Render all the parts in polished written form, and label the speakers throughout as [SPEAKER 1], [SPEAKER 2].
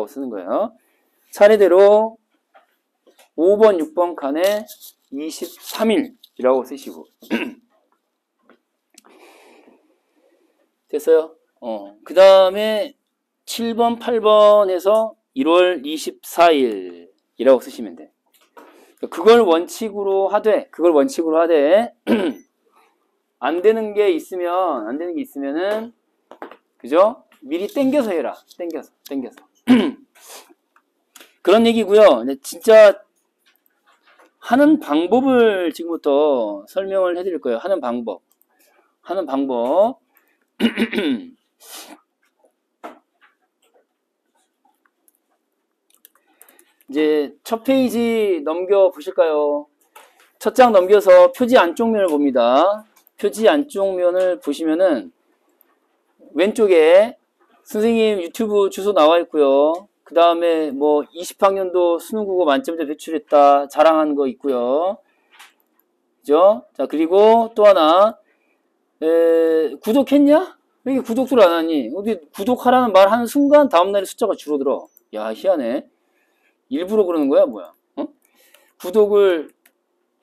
[SPEAKER 1] 쓰는 거예요. 차례대로 5번, 6번 칸에 23일이라고 쓰시고. 됐어요? 그 다음에 7번, 8번에서 1월 24일이라고 쓰시면 돼. 그걸 원칙으로 하되, 안 되는 게 있으면은, 그죠? 미리 땡겨서 해라. 땡겨서. 그런 얘기고요. 진짜 하는 방법을 지금부터 설명을 해드릴 거예요. 하는 방법. 이제 첫 페이지 넘겨 보실까요? 첫 장 넘겨서 표지 안쪽 면을 봅니다. 표지 안쪽 면을 보시면은 왼쪽에 선생님 유튜브 주소 나와 있고요. 그 다음에 뭐 20학년도 수능국어 만점자 배출했다 자랑한 거 있고요. 그죠? 자, 그리고 또 하나, 구독했냐? 왜 이렇게 구독을 안 하니? 어디 구독하라는 말 하는 순간 다음날에 숫자가 줄어들어. 야, 희한해. 일부러 그러는 거야, 뭐야? 구독을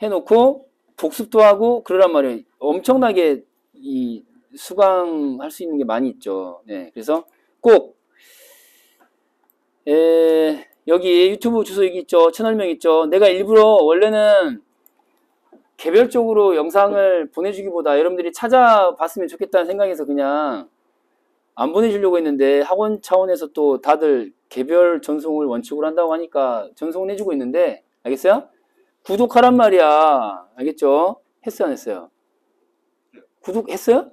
[SPEAKER 1] 해놓고 복습도 하고 그러란 말이에요. 엄청나게 이 수강할 수 있는 게 많이 있죠. 네, 그래서 꼭 여기 유튜브 주소 여기 있죠. 채널명 있죠. 내가 일부러 원래는 개별적으로 영상을 보내주기보다 여러분들이 찾아봤으면 좋겠다는 생각에서 그냥 안 보내주려고 했는데 학원 차원에서 또 다들 개별 전송을 원칙으로 한다고 하니까 전송을 해주고 있는데 알겠어요? 구독하란 말이야. 알겠죠? 했어요, 안 했어요? 구독했어요?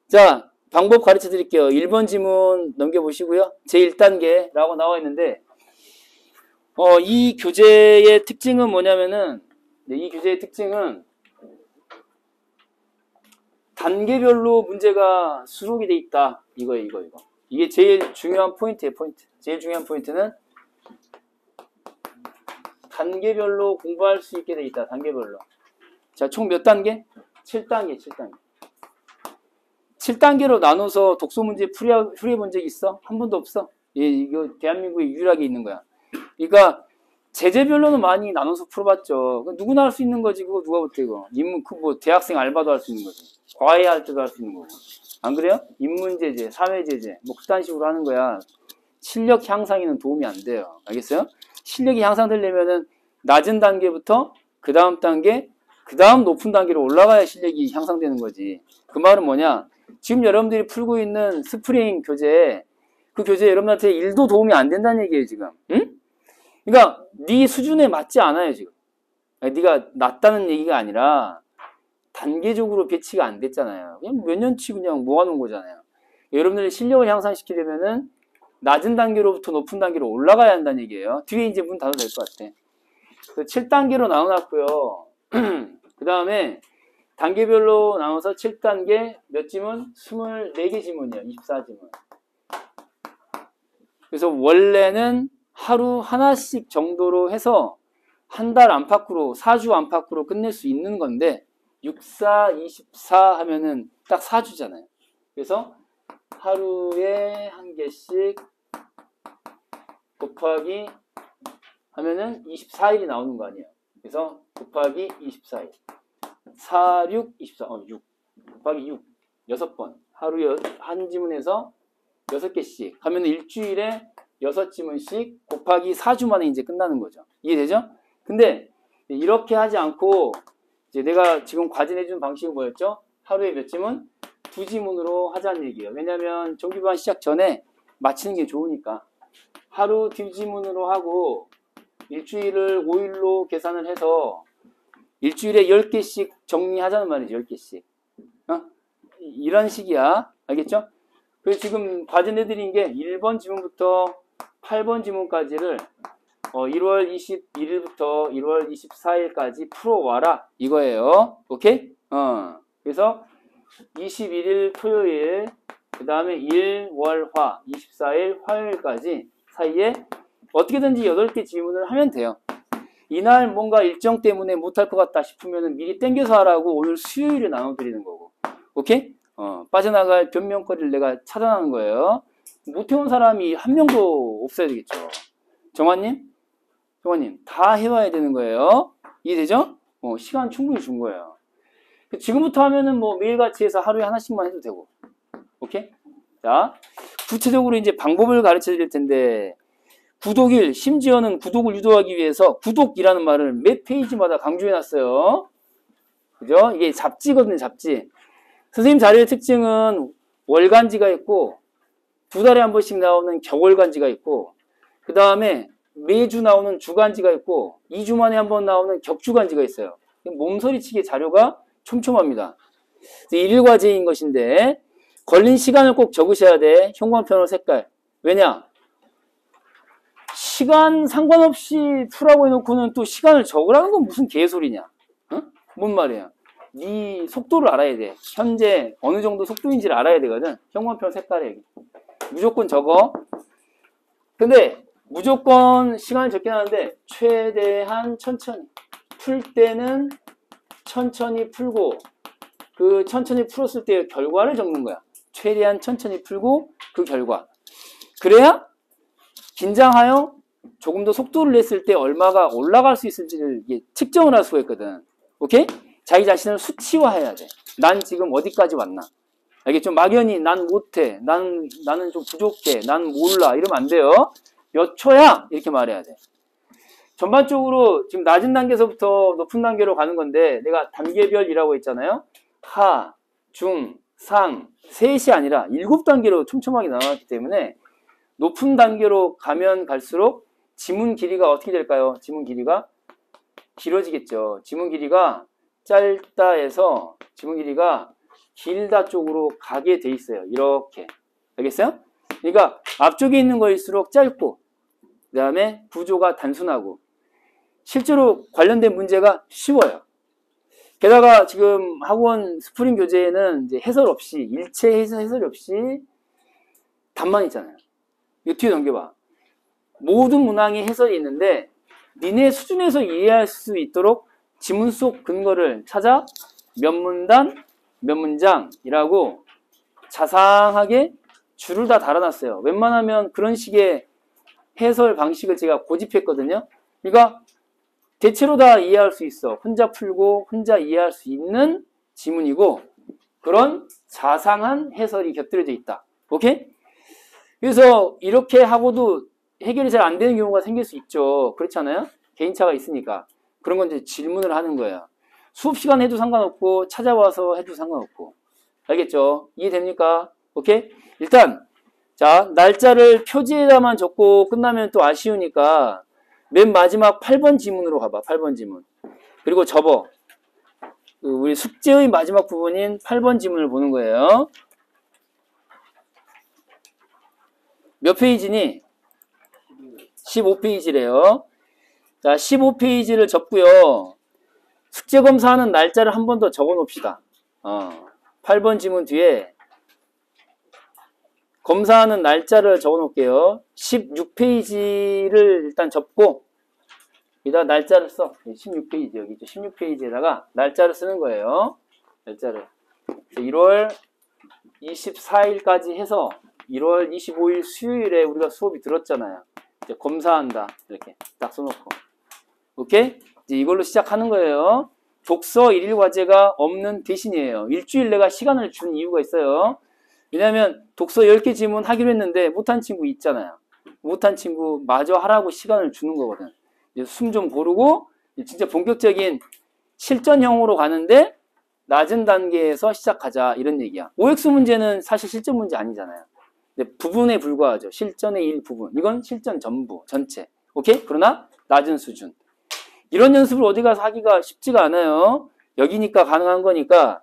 [SPEAKER 1] 자, 방법 가르쳐 드릴게요. 1번 지문 넘겨보시고요. 제1단계라고 나와 있는데 이 교재의 특징은 뭐냐면은 이 교재의 특징은 단계별로 문제가 수록이 돼 있다. 이거. 이게 제일 중요한 포인트예요, 포인트. 제일 중요한 포인트는 단계별로 공부할 수 있게 돼 있다. 단계별로. 자, 총 몇 단계? 7단계. 7단계로 나눠서 독서 문제 풀이해 본 적 있어? 한 번도 없어? 이거 대한민국에 유일하게 있는 거야. 그러니까 제재별로는 많이 나눠서 풀어봤죠. 누구나 할 수 있는 거지. 그거 누가 못해 이거. 인문 뭐 대학생 알바도 할 수 있는 거지. 과외 할 때도 할 수 있는 거고. 안 그래요? 인문제재, 사회제재 뭐 그딴 식으로 하는 거야. 실력 향상에는 도움이 안 돼요. 알겠어요? 실력이 향상되려면은 낮은 단계부터 그 다음 단계, 그 다음 높은 단계로 올라가야 실력이 향상되는 거지. 그 말은 뭐냐? 지금 여러분들이 풀고 있는 스프링 교재, 그 교재 여러분한테 1도 도움이 안 된다는 얘기예요, 지금. 응? 그러니까 네 수준에 맞지 않아요, 지금. 네가 낮다는 얘기가 아니라 단계적으로 배치가 안 됐잖아요. 그냥 몇 년치 그냥 모아놓은 거잖아요. 여러분들의 실력을 향상시키려면은 낮은 단계로부터 높은 단계로 올라가야 한다는 얘기예요. 뒤에 이제 문 닫아도 될 것 같아. 7단계로 나눠놨고요. 그 다음에 단계별로 나눠서 7단계 몇 지문? 24개 지문이에요. 24지문. 그래서 원래는 하루 하나씩 정도로 해서 한 달 안팎으로 4주 안팎으로 끝낼 수 있는 건데 6, 4, 24 하면은 딱 4주잖아요. 그래서 하루에 한 개씩 곱하기 하면은 24일이 나오는 거 아니에요. 그래서 곱하기 24일. 4, 6, 24. 6. 곱하기 6. 6번. 하루에 한 지문에서 6개씩 하면 일주일에 6지문씩 곱하기 4주 만에 이제 끝나는 거죠. 이해되죠? 근데 이렇게 하지 않고 이제 내가 지금 과제 내준 방식은 뭐였죠? 하루에 몇 지문? 2지문으로 하자는 얘기예요. 왜냐면 정규반 시작 전에 마치는 게 좋으니까. 하루 2지문으로 하고 일주일을 5일로 계산을 해서 일주일에 10개씩 정리하자는 말이죠. 10개씩. 이런 식이야. 알겠죠? 그래서 지금 과제 내드린 게 1번 지문부터 8번 지문까지를 1월 21일부터 1월 24일까지 풀어와라. 이거예요. 오케이? 그래서 21일 토요일, 그 다음에 1, 월, 화, 24일 화요일까지 사이에 어떻게든지 8개 지문을 하면 돼요. 이날 뭔가 일정 때문에 못할 것 같다 싶으면 미리 땡겨서 하라고 오늘 수요일에 나눠드리는 거고. 오케이? 빠져나갈 변명거리를 내가 차단하는 거예요. 못 해온 사람이 한 명도 없어야 되겠죠. 정환님 다 해와야 되는 거예요. 이해되죠? 시간 충분히 준 거예요. 지금부터 하면은 뭐 매일같이 해서 하루에 하나씩만 해도 되고. 오케이? 자, 구체적으로 이제 방법을 가르쳐 드릴 텐데, 구독일, 심지어는 구독을 유도하기 위해서 구독이라는 말을 몇 페이지마다 강조해 놨어요. 그죠? 이게 잡지거든요, 잡지. 선생님 자료의 특징은 월간지가 있고, 2달에 한 번씩 나오는 겨월간지가 있고, 그 다음에 매주 나오는 주간지가 있고, 2주 만에 한 번 나오는 격주간지가 있어요. 몸서리치게 자료가 촘촘합니다. 일일과제인 것인데, 걸린 시간을 꼭 적으셔야 돼. 형광펜으로 색깔. 왜냐? 시간 상관없이 풀라고 해놓고는 또 시간을 적으라는 건 무슨 개소리냐? 어? 뭔 말이야? 네 속도를 알아야 돼. 현재 어느 정도 속도인지를 알아야 되거든. 형광펜 색깔에. 무조건 적어. 근데 무조건 시간을 적긴 하는데 최대한 천천히. 풀 때는 천천히 풀고 그 천천히 풀었을 때의 결과를 적는 거야. 최대한 천천히 풀고 그 결과. 그래야 긴장하여 조금 더 속도를 냈을 때 얼마가 올라갈 수 있을지를 측정을 할 수가 있거든. 오케이? 자기 자신을 수치화해야 돼. 난 지금 어디까지 왔나? 알겠죠? 막연히 난 못해. 나는 좀 부족해. 난 몰라. 이러면 안 돼요. 몇 초야? 이렇게 말해야 돼. 전반적으로 지금 낮은 단계에서부터 높은 단계로 가는 건데 내가 단계별이라고 했잖아요. 하, 중, 상, 셋이 아니라 7단계로 촘촘하게 나왔기 때문에 높은 단계로 가면 갈수록 지문 길이가 어떻게 될까요? 지문 길이가 길어지겠죠. 지문 길이가 짧다에서 지문 길이가 길다 쪽으로 가게 돼 있어요. 이렇게. 알겠어요? 그러니까 앞쪽에 있는 거일수록 짧고 그 다음에 구조가 단순하고 실제로 관련된 문제가 쉬워요. 게다가 지금 학원 스프링 교재에는 이제 해설 없이 일체 해설 없이 답만 있잖아요. 이거 뒤에 넘겨봐. 모든 문항에 해설이 있는데 니네 수준에서 이해할 수 있도록 지문 속 근거를 찾아 몇 문단, 몇 문장이라고 자상하게 줄을 다 달아놨어요. 웬만하면 그런 식의 해설 방식을 제가 고집했거든요. 그러니까 대체로 다 이해할 수 있어. 혼자 풀고 혼자 이해할 수 있는 지문이고 그런 자상한 해설이 곁들여져 있다. 오케이? 그래서 이렇게 하고도 해결이 잘 안 되는 경우가 생길 수 있죠. 그렇잖아요? 개인차가 있으니까. 그런 건 이제 질문을 하는 거예요. 수업 시간 해도 상관없고 찾아와서 해도 상관없고. 알겠죠? 이해됩니까? 오케이? 일단 자 날짜를 표지에다만 적고 끝나면 또 아쉬우니까 맨 마지막 8번 지문으로 가봐. 8번 지문. 그리고 접어. 우리 숙제의 마지막 부분인 8번 지문을 보는 거예요. 몇 페이지니? 15페이지래요. 자, 15페이지를 접고요. 숙제 검사하는 날짜를 한 번 더 적어 놓읍시다. 8번 지문 뒤에 검사하는 날짜를 적어 놓을게요. 16페이지를 일단 접고 여기다 날짜를 써. 16페이지 여기 있죠. 16페이지에다가 날짜를 쓰는 거예요. 날짜를 1월 24일까지 해서 1월 25일 수요일에 우리가 수업이 들었잖아요. 이제 검사한다. 이렇게 딱 써놓고. 오케이? 이제 이걸로 시작하는 거예요. 독서 1일 과제가 없는 대신이에요. 일주일 내가 시간을 준 이유가 있어요. 왜냐면 독서 10개 지문 하기로 했는데 못한 친구 있잖아요. 못한 친구 마저 하라고 시간을 주는 거거든. 숨 좀 고르고 진짜 본격적인 실전형으로 가는데 낮은 단계에서 시작하자 이런 얘기야. OX 문제는 사실 실전 문제 아니잖아요. 근데 부분에 불과하죠. 실전의 일부분. 이건 실전 전부, 전체. 오케이? 그러나 낮은 수준. 이런 연습을 어디 가서 하기가 쉽지가 않아요. 여기니까 가능한 거니까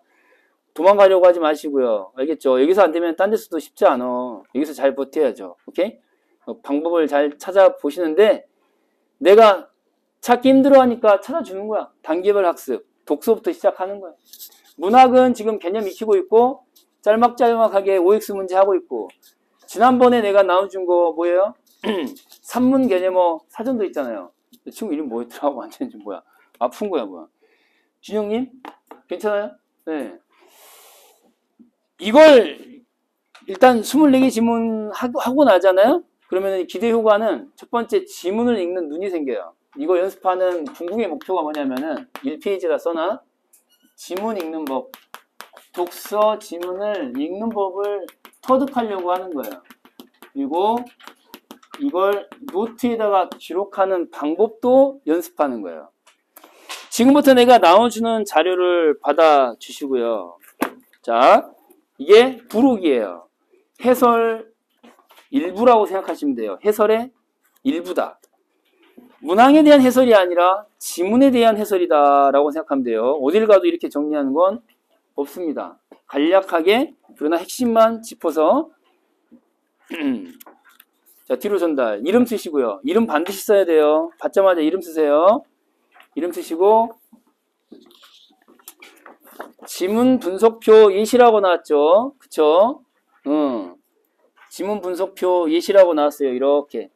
[SPEAKER 1] 도망가려고 하지 마시고요. 알겠죠? 여기서 안 되면 딴 데서도 쉽지 않아. 여기서 잘 버텨야죠. 오케이? 방법을 잘 찾아보시는데 내가 찾기 힘들어하니까 찾아주는 거야. 단계별 학습. 독서부터 시작하는 거야. 문학은 지금 개념 익히고 있고 짤막짤막하게 OX 문제 하고 있고 지난번에 내가 나눠준 거 뭐예요? 산문 개념어 사전도 있잖아요. 친구 이름 뭐였더라? 완전히 좀 뭐야. 아픈 거야 뭐야. 준영님? 괜찮아요? 네. 이걸 일단 24개 지문 하고 나잖아요? 그러면 기대 효과는 첫 번째 지문을 읽는 눈이 생겨요. 이거 연습하는 궁극의 목표가 뭐냐면은 1페이지에다 써놔. 지문 읽는 법. 독서 지문을 읽는 법을 터득하려고 하는 거예요. 그리고 이걸 노트에다가 기록하는 방법도 연습하는 거예요. 지금부터 내가 나눠주는 자료를 받아 주시고요. 자, 이게 부록이에요. 해설 일부라고 생각하시면 돼요. 해설의 일부다. 문항에 대한 해설이 아니라 지문에 대한 해설이다 라고 생각하면 돼요. 어딜 가도 이렇게 정리하는 건 없습니다. 간략하게 그러나 핵심만 짚어서 자, 뒤로 전달. 이름 쓰시고요. 이름 반드시 써야 돼요. 받자마자 이름 쓰세요. 이름 쓰시고 지문 분석표 예시라고 나왔죠. 그쵸? 지문 분석표 예시라고 나왔어요. 이렇게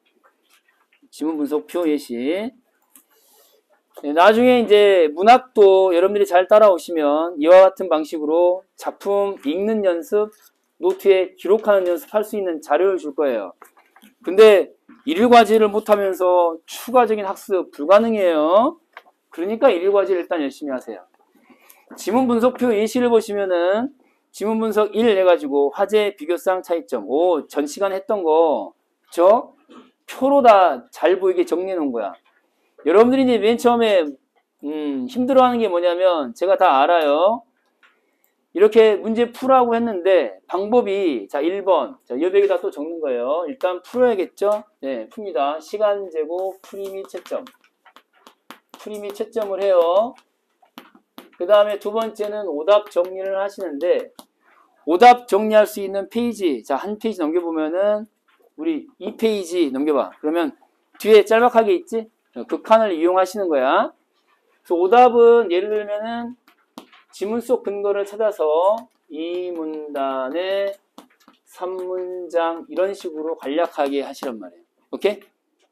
[SPEAKER 1] 지문 분석표 예시. 네, 나중에 이제 문학도 여러분들이 잘 따라오시면 이와 같은 방식으로 작품 읽는 연습, 노트에 기록하는 연습 할 수 있는 자료를 줄 거예요. 근데 일일 과제를 못하면서 추가적인 학습 불가능해요. 그러니까 일일 과제를 일단 열심히 하세요. 지문 분석표 예시를 보시면은 지문 분석 1 해가지고 화제 비교상 차이점. 오, 전 시간에 했던 거. 그쵸? 표로 다 잘 보이게 정리해 놓은 거야. 여러분들이 이제 맨 처음에 힘들어하는 게 뭐냐면 제가 다 알아요. 이렇게 문제 풀라고 했는데 방법이 자 1번 자 여백에다 또 적는 거예요. 일단 풀어야겠죠. 네, 풉니다. 시간 제곱 풀이 및 채점. 풀이 및 채점을 해요. 그 다음에 두 번째는 오답 정리를 하시는데 오답 정리할 수 있는 페이지 자 한 페이지 넘겨보면은 우리 2페이지 넘겨봐. 그러면 뒤에 짤막하게 있지? 그 칸을 이용하시는 거야. 그래서 오답은 예를 들면은 지문 속 근거를 찾아서 이 문단의 3문장 이런 식으로 간략하게 하시란 말이에요. 오케이?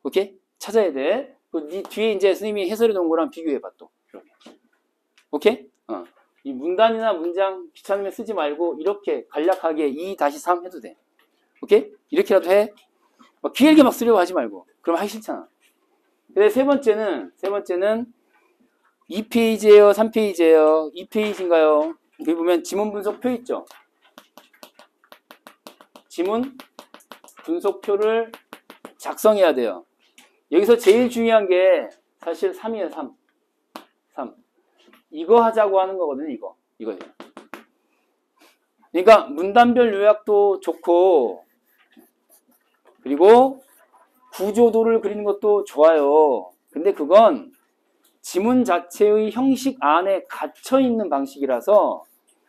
[SPEAKER 1] 오케이? 찾아야 돼. 그 뒤에 이제 선생님이 해설해 놓은 거랑 비교해봐 또. 이렇게. 오케이? 이 문단이나 문장 귀찮으면 쓰지 말고 이렇게 간략하게 2-3 해도 돼. 오케이? 이렇게라도 해. 막 길게 막 쓰려고 하지 말고. 그럼 하기 싫잖아. 근데 세 번째는 2페이지에요? 3페이지에요? 2페이지인가요? 여기 보면 지문 분석표 있죠? 지문 분석표를 작성해야 돼요. 여기서 제일 중요한 게 사실 3이에요. 3. 이거 하자고 하는 거거든요. 이거예요. 그러니까 문단별 요약도 좋고 그리고 구조도를 그리는 것도 좋아요. 근데 그건 지문 자체의 형식 안에 갇혀 있는 방식이라서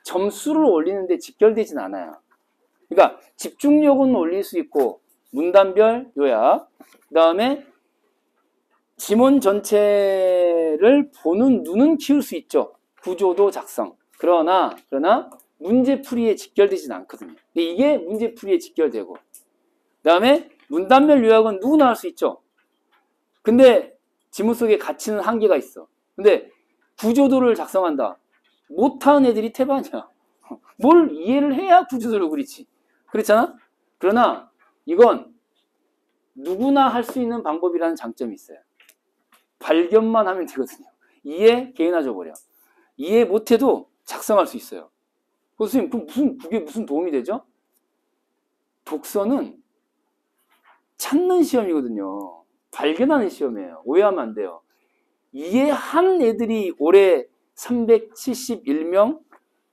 [SPEAKER 1] 점수를 올리는데 직결되진 않아요. 그러니까 집중력은 올릴 수 있고 문단별 요약, 그 다음에 지문 전체를 보는 눈은 키울 수 있죠. 구조도 작성. 그러나 문제풀이에 직결되진 않거든요. 근데 이게 문제풀이에 직결되고 그 다음에 문단별 요약은 누구나 할 수 있죠. 근데 지문 속에 갇히는 한계가 있어. 근데 구조도를 작성한다. 못하는 애들이 태반이야. 뭘 이해를 해야 구조도를 그리지. 그렇잖아? 그러나 이건 누구나 할 수 있는 방법이라는 장점이 있어요. 발견만 하면 되거든요. 이해 개인화 줘버려. 이해 못해도 작성할 수 있어요. 선생님, 그게 무슨 도움이 되죠? 독서는 찾는 시험이거든요. 발견하는 시험이에요. 오해하면 안 돼요. 이해한 애들이 올해 371명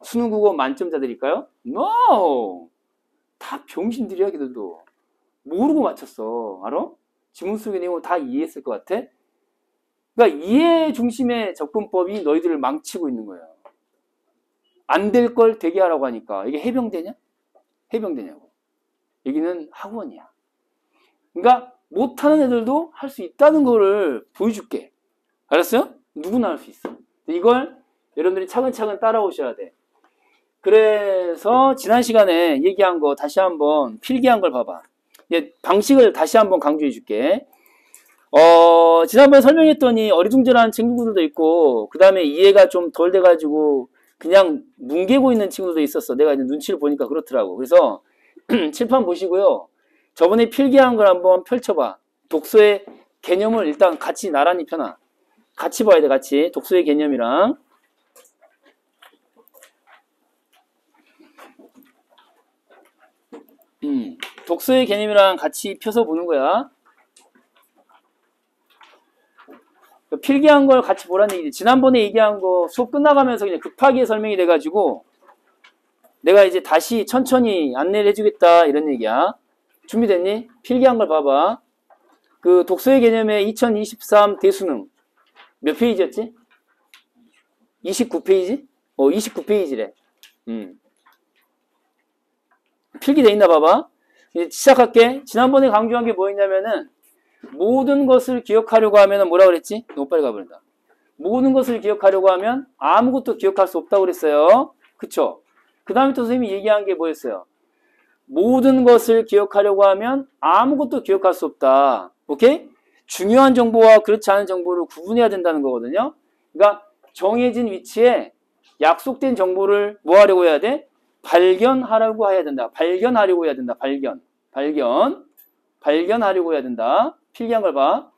[SPEAKER 1] 수능 국어 만점자들일까요? No! 다 병신들이야, 걔들도. 모르고 맞췄어. 알아? 지문 속의 내용을 다 이해했을 것 같아? 그러니까 이해 중심의 접근법이 너희들을 망치고 있는 거예요. 안 될 걸 되게 하라고 하니까 이게 해병대냐? 해병대냐고. 여기는 학원이야. 그러니까 못하는 애들도 할 수 있다는 거를 보여줄게. 알았어요? 누구나 할 수 있어. 이걸 여러분들이 차근차근 따라오셔야 돼. 그래서 지난 시간에 얘기한 거 다시 한번 필기한 걸 봐봐. 방식을 다시 한번 강조해 줄게. 지난번에 설명했더니 어리둥절한 친구들도 있고 그 다음에 이해가 좀 덜 돼가지고 그냥 뭉개고 있는 친구들도 있었어. 내가 이제 눈치를 보니까 그렇더라고. 그래서 칠판 보시고요. 저번에 필기한 걸 한번 펼쳐봐. 독서의 개념을 일단 같이 나란히 펴놔. 같이 봐야 돼, 같이. 독서의 개념이랑. 독서의 개념이랑 같이 펴서 보는 거야. 필기한 걸 같이 보라는 얘기지. 지난번에 얘기한 거 수업 끝나가면서 그냥 급하게 설명이 돼가지고 내가 이제 다시 천천히 안내를 해주겠다 이런 얘기야. 준비됐니? 필기한 걸 봐봐. 그 독서의 개념의 2023 대수능 몇 페이지였지? 29페이지? 29페이지래. 필기돼 있나 봐봐. 이제 시작할게. 지난번에 강조한 게 뭐였냐면은 모든 것을 기억하려고 하면 뭐라 그랬지? 너무 빨리 가버린다. 모든 것을 기억하려고 하면 아무것도 기억할 수 없다고 그랬어요. 그쵸? 그 다음에 또 선생님이 얘기한 게 뭐였어요? 모든 것을 기억하려고 하면 아무것도 기억할 수 없다. 오케이? 중요한 정보와 그렇지 않은 정보를 구분해야 된다는 거거든요. 그러니까 정해진 위치에 약속된 정보를 뭐 하려고 해야 돼? 발견하려고 해야 된다. 발견하려고 해야 된다. 발견하려고 해야 된다. 필기한 걸 봐.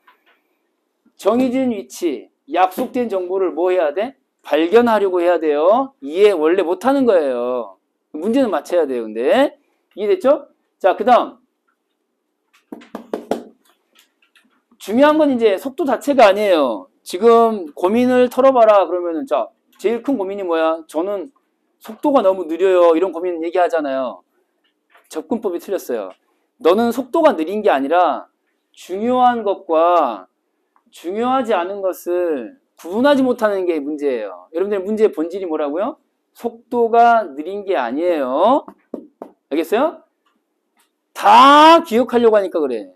[SPEAKER 1] 정해진 위치, 약속된 정보를 뭐 해야 돼? 발견하려고 해야 돼요. 이해 원래 못하는 거예요. 문제는 맞춰야 돼요. 근데 이해됐죠? 자, 그 다음 중요한 건 이제 속도 자체가 아니에요. 지금 고민을 털어봐라 그러면은 자 제일 큰 고민이 뭐야? 저는 속도가 너무 느려요. 이런 고민 얘기하잖아요. 접근법이 틀렸어요. 너는 속도가 느린 게 아니라 중요한 것과 중요하지 않은 것을 구분하지 못하는 게 문제예요. 여러분들 문제의 본질이 뭐라고요? 속도가 느린 게 아니에요. 알겠어요? 다 기억하려고 하니까 그래.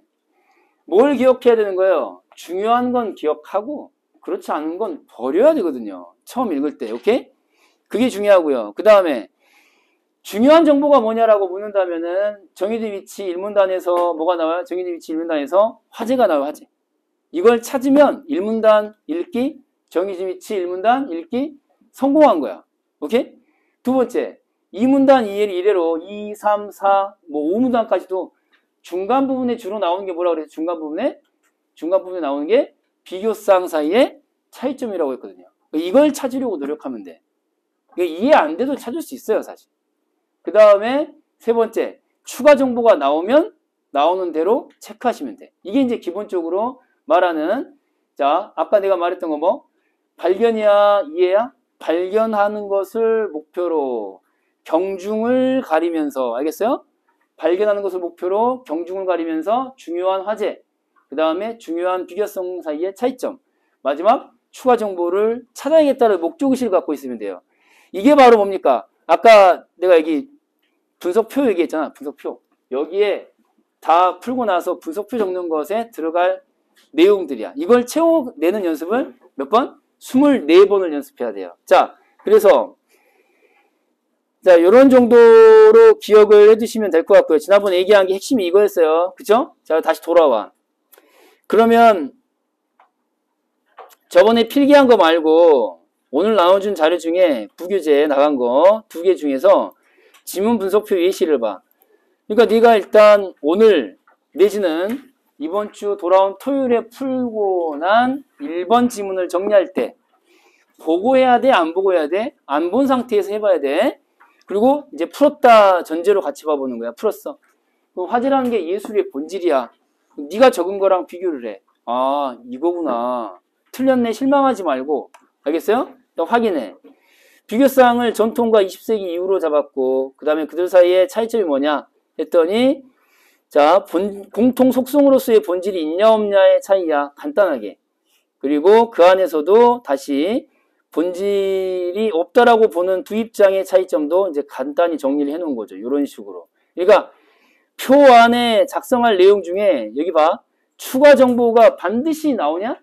[SPEAKER 1] 뭘 기억해야 되는 거예요? 중요한 건 기억하고 그렇지 않은 건 버려야 되거든요. 처음 읽을 때. 오케이? 그게 중요하고요. 그 다음에 중요한 정보가 뭐냐라고 묻는다면은 정의된 위치 1문단에서 뭐가 나와요? 정의된 위치 1문단에서 화제가 나와요. 화제. 이걸 찾으면 1문단 읽기, 정의된 위치 1문단 읽기 성공한 거야. 오케이? 두 번째, 2문단 이래로 2, 3, 4, 뭐 5문단까지도 중간 부분에 주로 나오는 게 뭐라고 그랬죠? 중간 부분에 나오는 게 비교사항 사이의 차이점이라고 했거든요. 이걸 찾으려고 노력하면 돼. 이해 안 돼도 찾을 수 있어요, 사실. 그 다음에 세 번째, 추가 정보가 나오면 나오는 대로 체크하시면 돼. 이게 이제 기본적으로 말하는, 자, 아까 내가 말했던 거 뭐? 발견이야, 이해야? 발견하는 것을 목표로 경중을 가리면서, 알겠어요? 발견하는 것을 목표로 경중을 가리면서 중요한 화제, 그 다음에 중요한 비교성 사이의 차이점, 마지막 추가 정보를 찾아야겠다는 목적의식을 갖고 있으면 돼요. 이게 바로 뭡니까? 아까 내가 여기 분석표 얘기했잖아. 분석표. 여기에 다 풀고 나서 분석표 적는 것에 들어갈 내용들이야. 이걸 채워내는 연습을 몇 번? 24번을 연습해야 돼요. 자, 그래서 자, 요런 정도로 기억을 해두시면 될 것 같고요. 지난번에 얘기한 게 핵심이 이거였어요. 그죠? 자, 다시 돌아와. 그러면 저번에 필기한 거 말고 오늘 나눠준 자료 중에 부교재 나간 거 2개 중에서 지문 분석표 예시를 봐. 그러니까 네가 일단 오늘 내지는 이번 주 돌아온 토요일에 풀고 난 1번 지문을 정리할 때 보고 해야 돼? 안 보고 해야 돼? 안 본 상태에서 해봐야 돼. 그리고 이제 풀었다 전제로 같이 봐보는 거야. 풀었어. 그럼 화제라는 게 예술의 본질이야. 네가 적은 거랑 비교를 해. 아, 이거구나. 틀렸네. 실망하지 말고. 알겠어요? 또 확인해. 비교사항을 전통과 20세기 이후로 잡았고 그 다음에 그들 사이의 차이점이 뭐냐 했더니 자, 공통 속성으로서의 본질이 있냐 없냐의 차이야. 간단하게. 그리고 그 안에서도 다시 본질이 없다라고 보는 두 입장의 차이점도 이제 간단히 정리를 해놓은 거죠. 이런 식으로. 그러니까 표 안에 작성할 내용 중에 여기 봐. 추가 정보가 반드시 나오냐?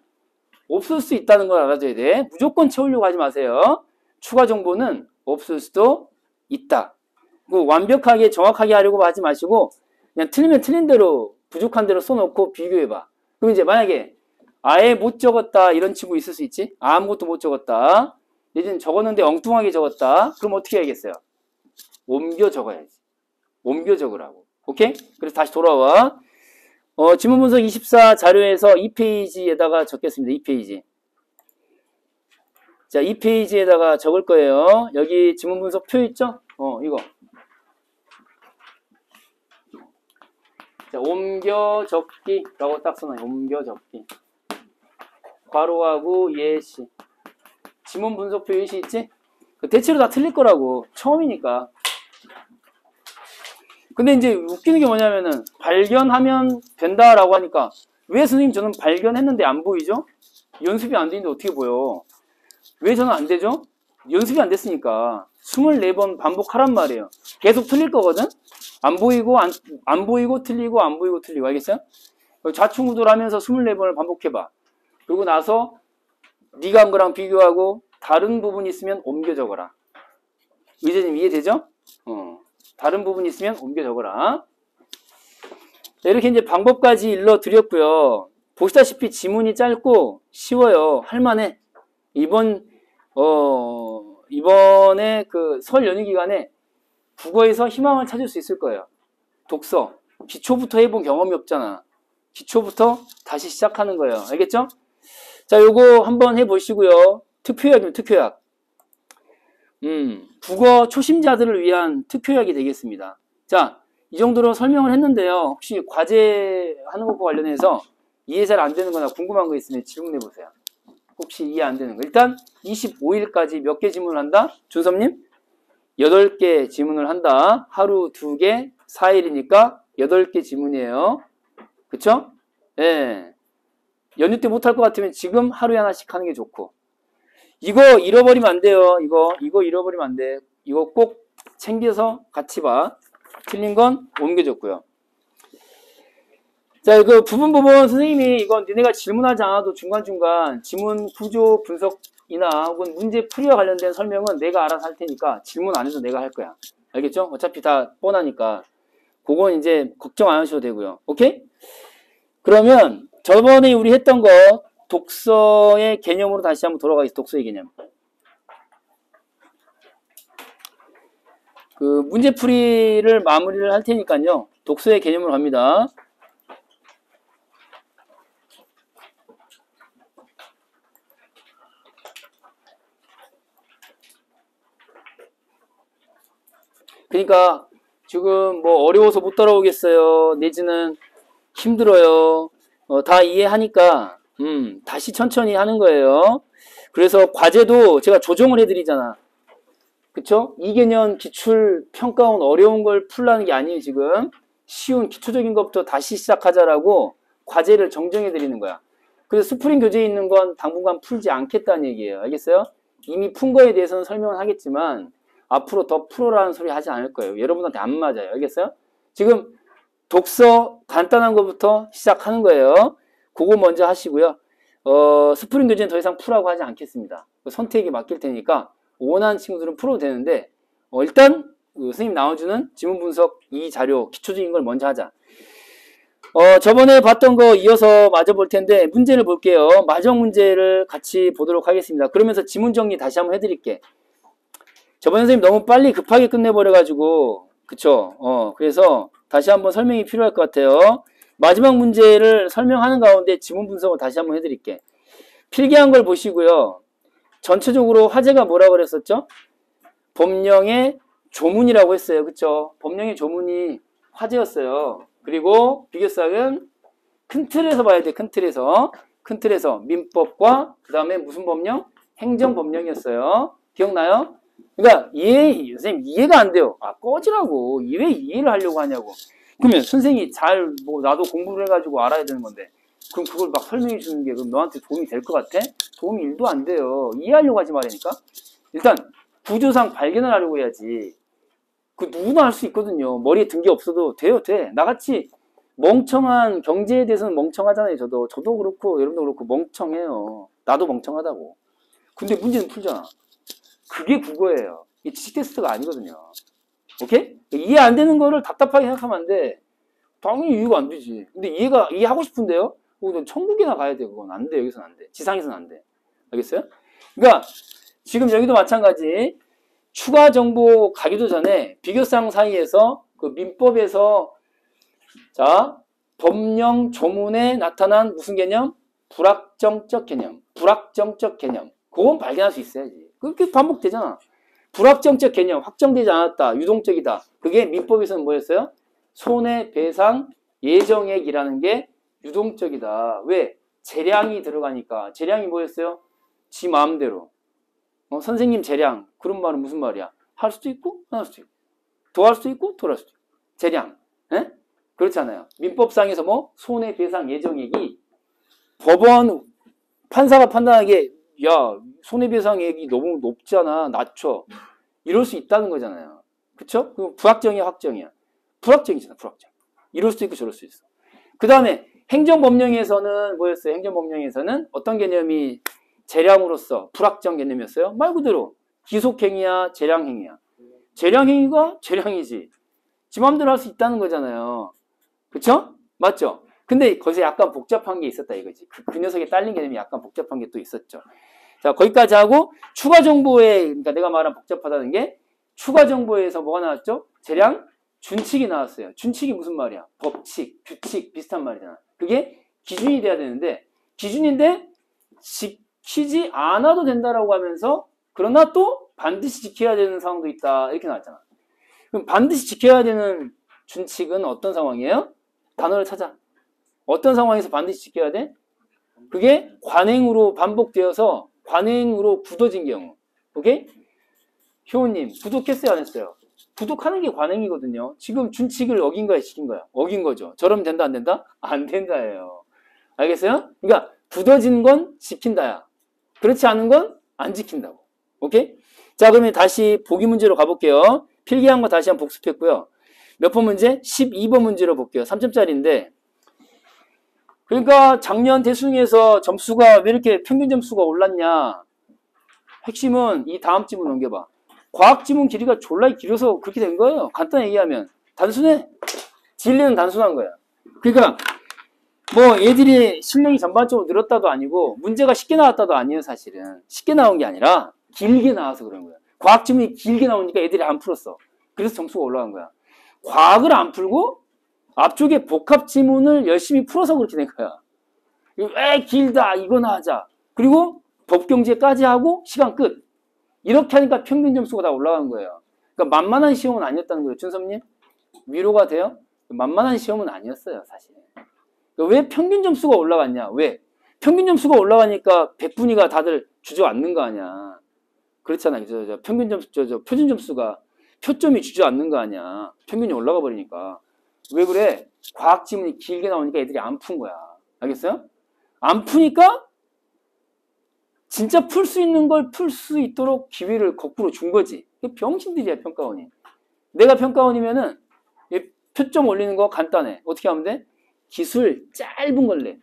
[SPEAKER 1] 없을 수 있다는 걸 알아줘야 돼. 무조건 채우려고 하지 마세요. 추가 정보는 없을 수도 있다. 완벽하게 정확하게 하려고 하지 마시고 그냥 틀리면 틀린 대로 부족한 대로 써놓고 비교해봐. 그럼 이제 만약에 아예 못 적었다 이런 친구 있을 수 있지? 아무것도 못 적었다. 예전 적었는데 엉뚱하게 적었다. 그럼 어떻게 해야겠어요? 옮겨 적어야지. 옮겨 적으라고. 오케이? 그래서 다시 돌아와. 지문 분석 24 자료에서 2페이지에다가 적겠습니다. 2페이지. 자, 2페이지에다가 적을 거예요. 여기 지문 분석 표 있죠? 이거. 자, 옮겨 적기라고 딱 써놔요. 옮겨 적기. 괄호하고 예시. 지문 분석표 예시 있지? 대체로 다 틀릴 거라고. 처음이니까. 근데 이제 웃기는 게 뭐냐면은 발견하면 된다라고 하니까 왜 선생님 저는 발견했는데 안 보이죠? 연습이 안 되는데 어떻게 보여? 왜 저는 안 되죠? 연습이 안 됐으니까 24번 반복하란 말이에요. 계속 틀릴 거거든? 안 보이고 안 보이고 틀리고 안 보이고 틀리고. 알겠어요? 좌충우돌 하면서 24번을 반복해봐. 그러고 나서 네가 한 거랑 비교하고 다른 부분이 있으면 옮겨 적어라. 의제님 이해되죠? 다른 부분이 있으면 옮겨 적어라. 자, 이렇게 이제 방법까지 일러드렸고요. 보시다시피 지문이 짧고 쉬워요. 할만해. 이번에 그 설 연휴 기간에 국어에서 희망을 찾을 수 있을 거예요. 독서. 기초부터 해본 경험이 없잖아. 기초부터 다시 시작하는 거예요. 알겠죠? 자, 요거 한번 해보시고요. 특효약이면 특효약. 국어 초심자들을 위한 특효약이 되겠습니다. 자, 이 정도로 설명을 했는데요. 혹시 과제 하는 것과 관련해서 이해 잘 안 되는 거나 궁금한 거 있으면 질문해 보세요. 혹시 이해 안 되는 거. 일단 25일까지 몇 개 지문을 한다? 준섭님? 8개 지문을 한다. 하루 2개, 4일이니까 8개 지문이에요. 그쵸? 예. 연휴 때 못할 것 같으면 지금 하루에 하나씩 하는 게 좋고. 이거 잃어버리면 안 돼요. 이거 잃어버리면 안 돼. 이거 꼭 챙겨서 같이 봐. 틀린 건 옮겨줬고요. 자, 그 부분 선생님이 이건 니네가 질문하지 않아도 중간중간 지문 구조 분석이나 혹은 문제 풀이와 관련된 설명은 내가 알아서 할 테니까 질문 안 해도 내가 할 거야. 알겠죠? 어차피 다 뻔하니까. 그건 이제 걱정 안 하셔도 되고요. 오케이? 그러면 저번에 우리 했던 거 독서의 개념으로 다시 한번 돌아가겠습니다. 독서의 개념. 그 문제풀이를 마무리를 할 테니까요. 독서의 개념으로 갑니다. 그러니까 지금 뭐 어려워서 못 따라오겠어요. 내지는 힘들어요. 다 이해하니까 다시 천천히 하는 거예요. 그래서 과제도 제가 조정을 해드리잖아. 그쵸? 2개년 기출 평가원 어려운 걸 풀라는 게 아니에요. 지금 쉬운 기초적인 것부터 다시 시작하자라고 과제를 정정해 드리는 거야. 그래서 스프링 교재에 있는 건 당분간 풀지 않겠다는 얘기예요. 알겠어요? 이미 푼 거에 대해서는 설명을 하겠지만 앞으로 더 풀어라는 소리 하지 않을 거예요. 여러분한테 안 맞아요. 알겠어요? 지금 독서 간단한 것부터 시작하는 거예요. 그거 먼저 하시고요. 스프링 교재는 더 이상 풀라고 하지 않겠습니다. 선택에 맡길 테니까 원하는 친구들은 풀어도 되는데 일단 선생님 나와주는 지문 분석 이 자료 기초적인 걸 먼저 하자. 저번에 봤던 거 이어서 마저 볼 텐데 문제를 볼게요. 마지막 문제를 같이 보도록 하겠습니다. 그러면서 지문 정리 다시 한번 해드릴게. 저번 선생님 너무 빨리 급하게 끝내버려가지고 그쵸? 그래서 다시 한번 설명이 필요할 것 같아요. 마지막 문제를 설명하는 가운데 지문 분석을 다시 한번 해드릴게. 필기한 걸 보시고요. 전체적으로 화제가 뭐라고 그랬었죠? 법령의 조문이라고 했어요. 그쵸? 법령의 조문이 화제였어요. 그리고 비교사항은 큰 틀에서 봐야 돼. 큰 틀에서. 큰 틀에서 민법과 그 다음에 무슨 법령? 행정법령이었어요. 기억나요? 그러니까 선생님 이해가 안 돼요. 꺼지라고. 왜 이해를 하려고 하냐고. 그러면 선생님이 나도 공부를 해가지고 알아야 되는 건데 그럼 그걸 막 설명해 주는 게 그럼 너한테 도움이 될 것 같아? 도움이 1도 안 돼요. 이해하려고 하지 말라니까. 일단 구조상 발견을 하려고 해야지. 그 누구나 할 수 있거든요. 머리에 든 게 없어도 돼요. 돼. 나같이 멍청한 경제에 대해서는 멍청하잖아요. 저도 그렇고 여러분도 그렇고 멍청해요. 나도 멍청하다고. 근데 문제는 풀잖아. 그게 국어예요. 이게 지식 테스트가 아니거든요. 오케이? 이해 안 되는 거를 답답하게 생각하면 안 돼. 당연히 이해가 안 되지. 근데 이해하고 싶은데요? 넌 천국이나 가야 돼. 그건 안 돼. 여기서는 안 돼. 지상에서는 안 돼. 알겠어요? 그러니까 지금 여기도 마찬가지. 추가 정보 가기도 전에 비교사항 사이에서 그 민법에서 자 법령 조문에 나타난 무슨 개념? 불확정적 개념. 불확정적 개념. 그건 발견할 수 있어야지. 그렇게 반복되잖아. 불확정적 개념, 확정되지 않았다, 유동적이다. 그게 민법에서는 뭐였어요? 손해배상 예정액이라는 게 유동적이다. 왜? 재량이 들어가니까. 재량이 뭐였어요? 지 마음대로. 선생님 재량. 그런 말은 무슨 말이야? 할 수도 있고 안 할 수도 있고. 더 할 수도 있고 덜 할 수도 있고. 재량. 에? 그렇잖아요. 민법상에서 뭐 손해배상 예정액이 법원 판사가 판단하기에 야 손해배상액이 너무 높잖아. 낮춰. 이럴 수 있다는 거잖아요. 그쵸? 그럼 불확정이야 확정이야? 불확정이잖아. 불확정. 이럴 수도 있고 저럴 수도 있어. 그 다음에 행정법령에서는 뭐였어요? 행정법령에서는 어떤 개념이 재량으로서 불확정 개념이었어요? 말 그대로 기속행위야 재량행위야? 재량행위가 재량이지. 지 맘대로 할 수 있다는 거잖아요. 그쵸? 맞죠? 근데 거기서 약간 복잡한 게 있었다 이거지. 그 녀석에 딸린 개념이 약간 복잡한 게 또 있었죠. 자, 거기까지 하고 추가 정보에 그러니까 내가 말한 복잡하다는 게 추가 정보에서 뭐가 나왔죠? 재량 준칙이 나왔어요. 준칙이 무슨 말이야? 법칙, 규칙 비슷한 말이잖아. 그게 기준이 돼야 되는데 기준인데 지키지 않아도 된다라고 하면서 그러나 또 반드시 지켜야 되는 상황도 있다. 이렇게 나왔잖아. 그럼 반드시 지켜야 되는 준칙은 어떤 상황이에요? 단어를 찾아. 어떤 상황에서 반드시 지켜야 돼? 그게 관행으로 반복되어서 관행으로 굳어진 경우. 오케이? 효우님, 구독했어요? 안 했어요? 구독하는 게 관행이거든요. 지금 준칙을 어긴 거야, 지킨 거야? 어긴 거죠. 저러면 된다, 안 된다? 안 된다예요. 알겠어요? 그러니까 굳어진 건 지킨다야. 그렇지 않은 건 안 지킨다고. 오케이? 자, 그러면 다시 보기 문제로 가볼게요. 필기한 거 다시 한번 복습했고요. 몇 번 문제? 12번 문제로 볼게요. 3점짜리인데 그러니까 작년 대수능에서 점수가 왜 이렇게 평균 점수가 올랐냐. 핵심은 이 다음 지문 넘겨봐. 과학 지문 길이가 졸라 길어서 그렇게 된 거예요. 간단히 얘기하면. 단순해. 진리는 단순한 거야. 그러니까 뭐 애들이 실력이 전반적으로 늘었다도 아니고 문제가 쉽게 나왔다도 아니에요. 사실은. 쉽게 나온 게 아니라 길게 나와서 그런 거야. 과학 지문이 길게 나오니까 애들이 안 풀었어. 그래서 점수가 올라간 거야. 과학을 안 풀고 앞쪽에 복합 지문을 열심히 풀어서 그렇게 된 거야. 왜 길다 이거나 하자. 그리고 법경제까지 하고 시간 끝. 이렇게 하니까 평균 점수가 다 올라간 거예요. 그러니까 만만한 시험은 아니었다는 거예요. 준섭님 위로가 돼요? 만만한 시험은 아니었어요. 사실. 그러니까 왜 평균 점수가 올라갔냐. 왜? 평균 점수가 올라가니까 100분위가 다들 주저앉는 거 아니야. 그렇잖아요. 평균 점수, 표준 점수가 표점이 주저앉는 거 아니야. 평균이 올라가 버리니까. 왜 그래? 과학 지문이 길게 나오니까 애들이 안 푼 거야. 알겠어요? 안 푸니까 진짜 풀 수 있는 걸 풀 수 있도록 기회를 거꾸로 준 거지. 병신들이야, 평가원이. 내가 평가원이면은 표점 올리는 거 간단해. 어떻게 하면 돼? 기술 짧은 걸 내.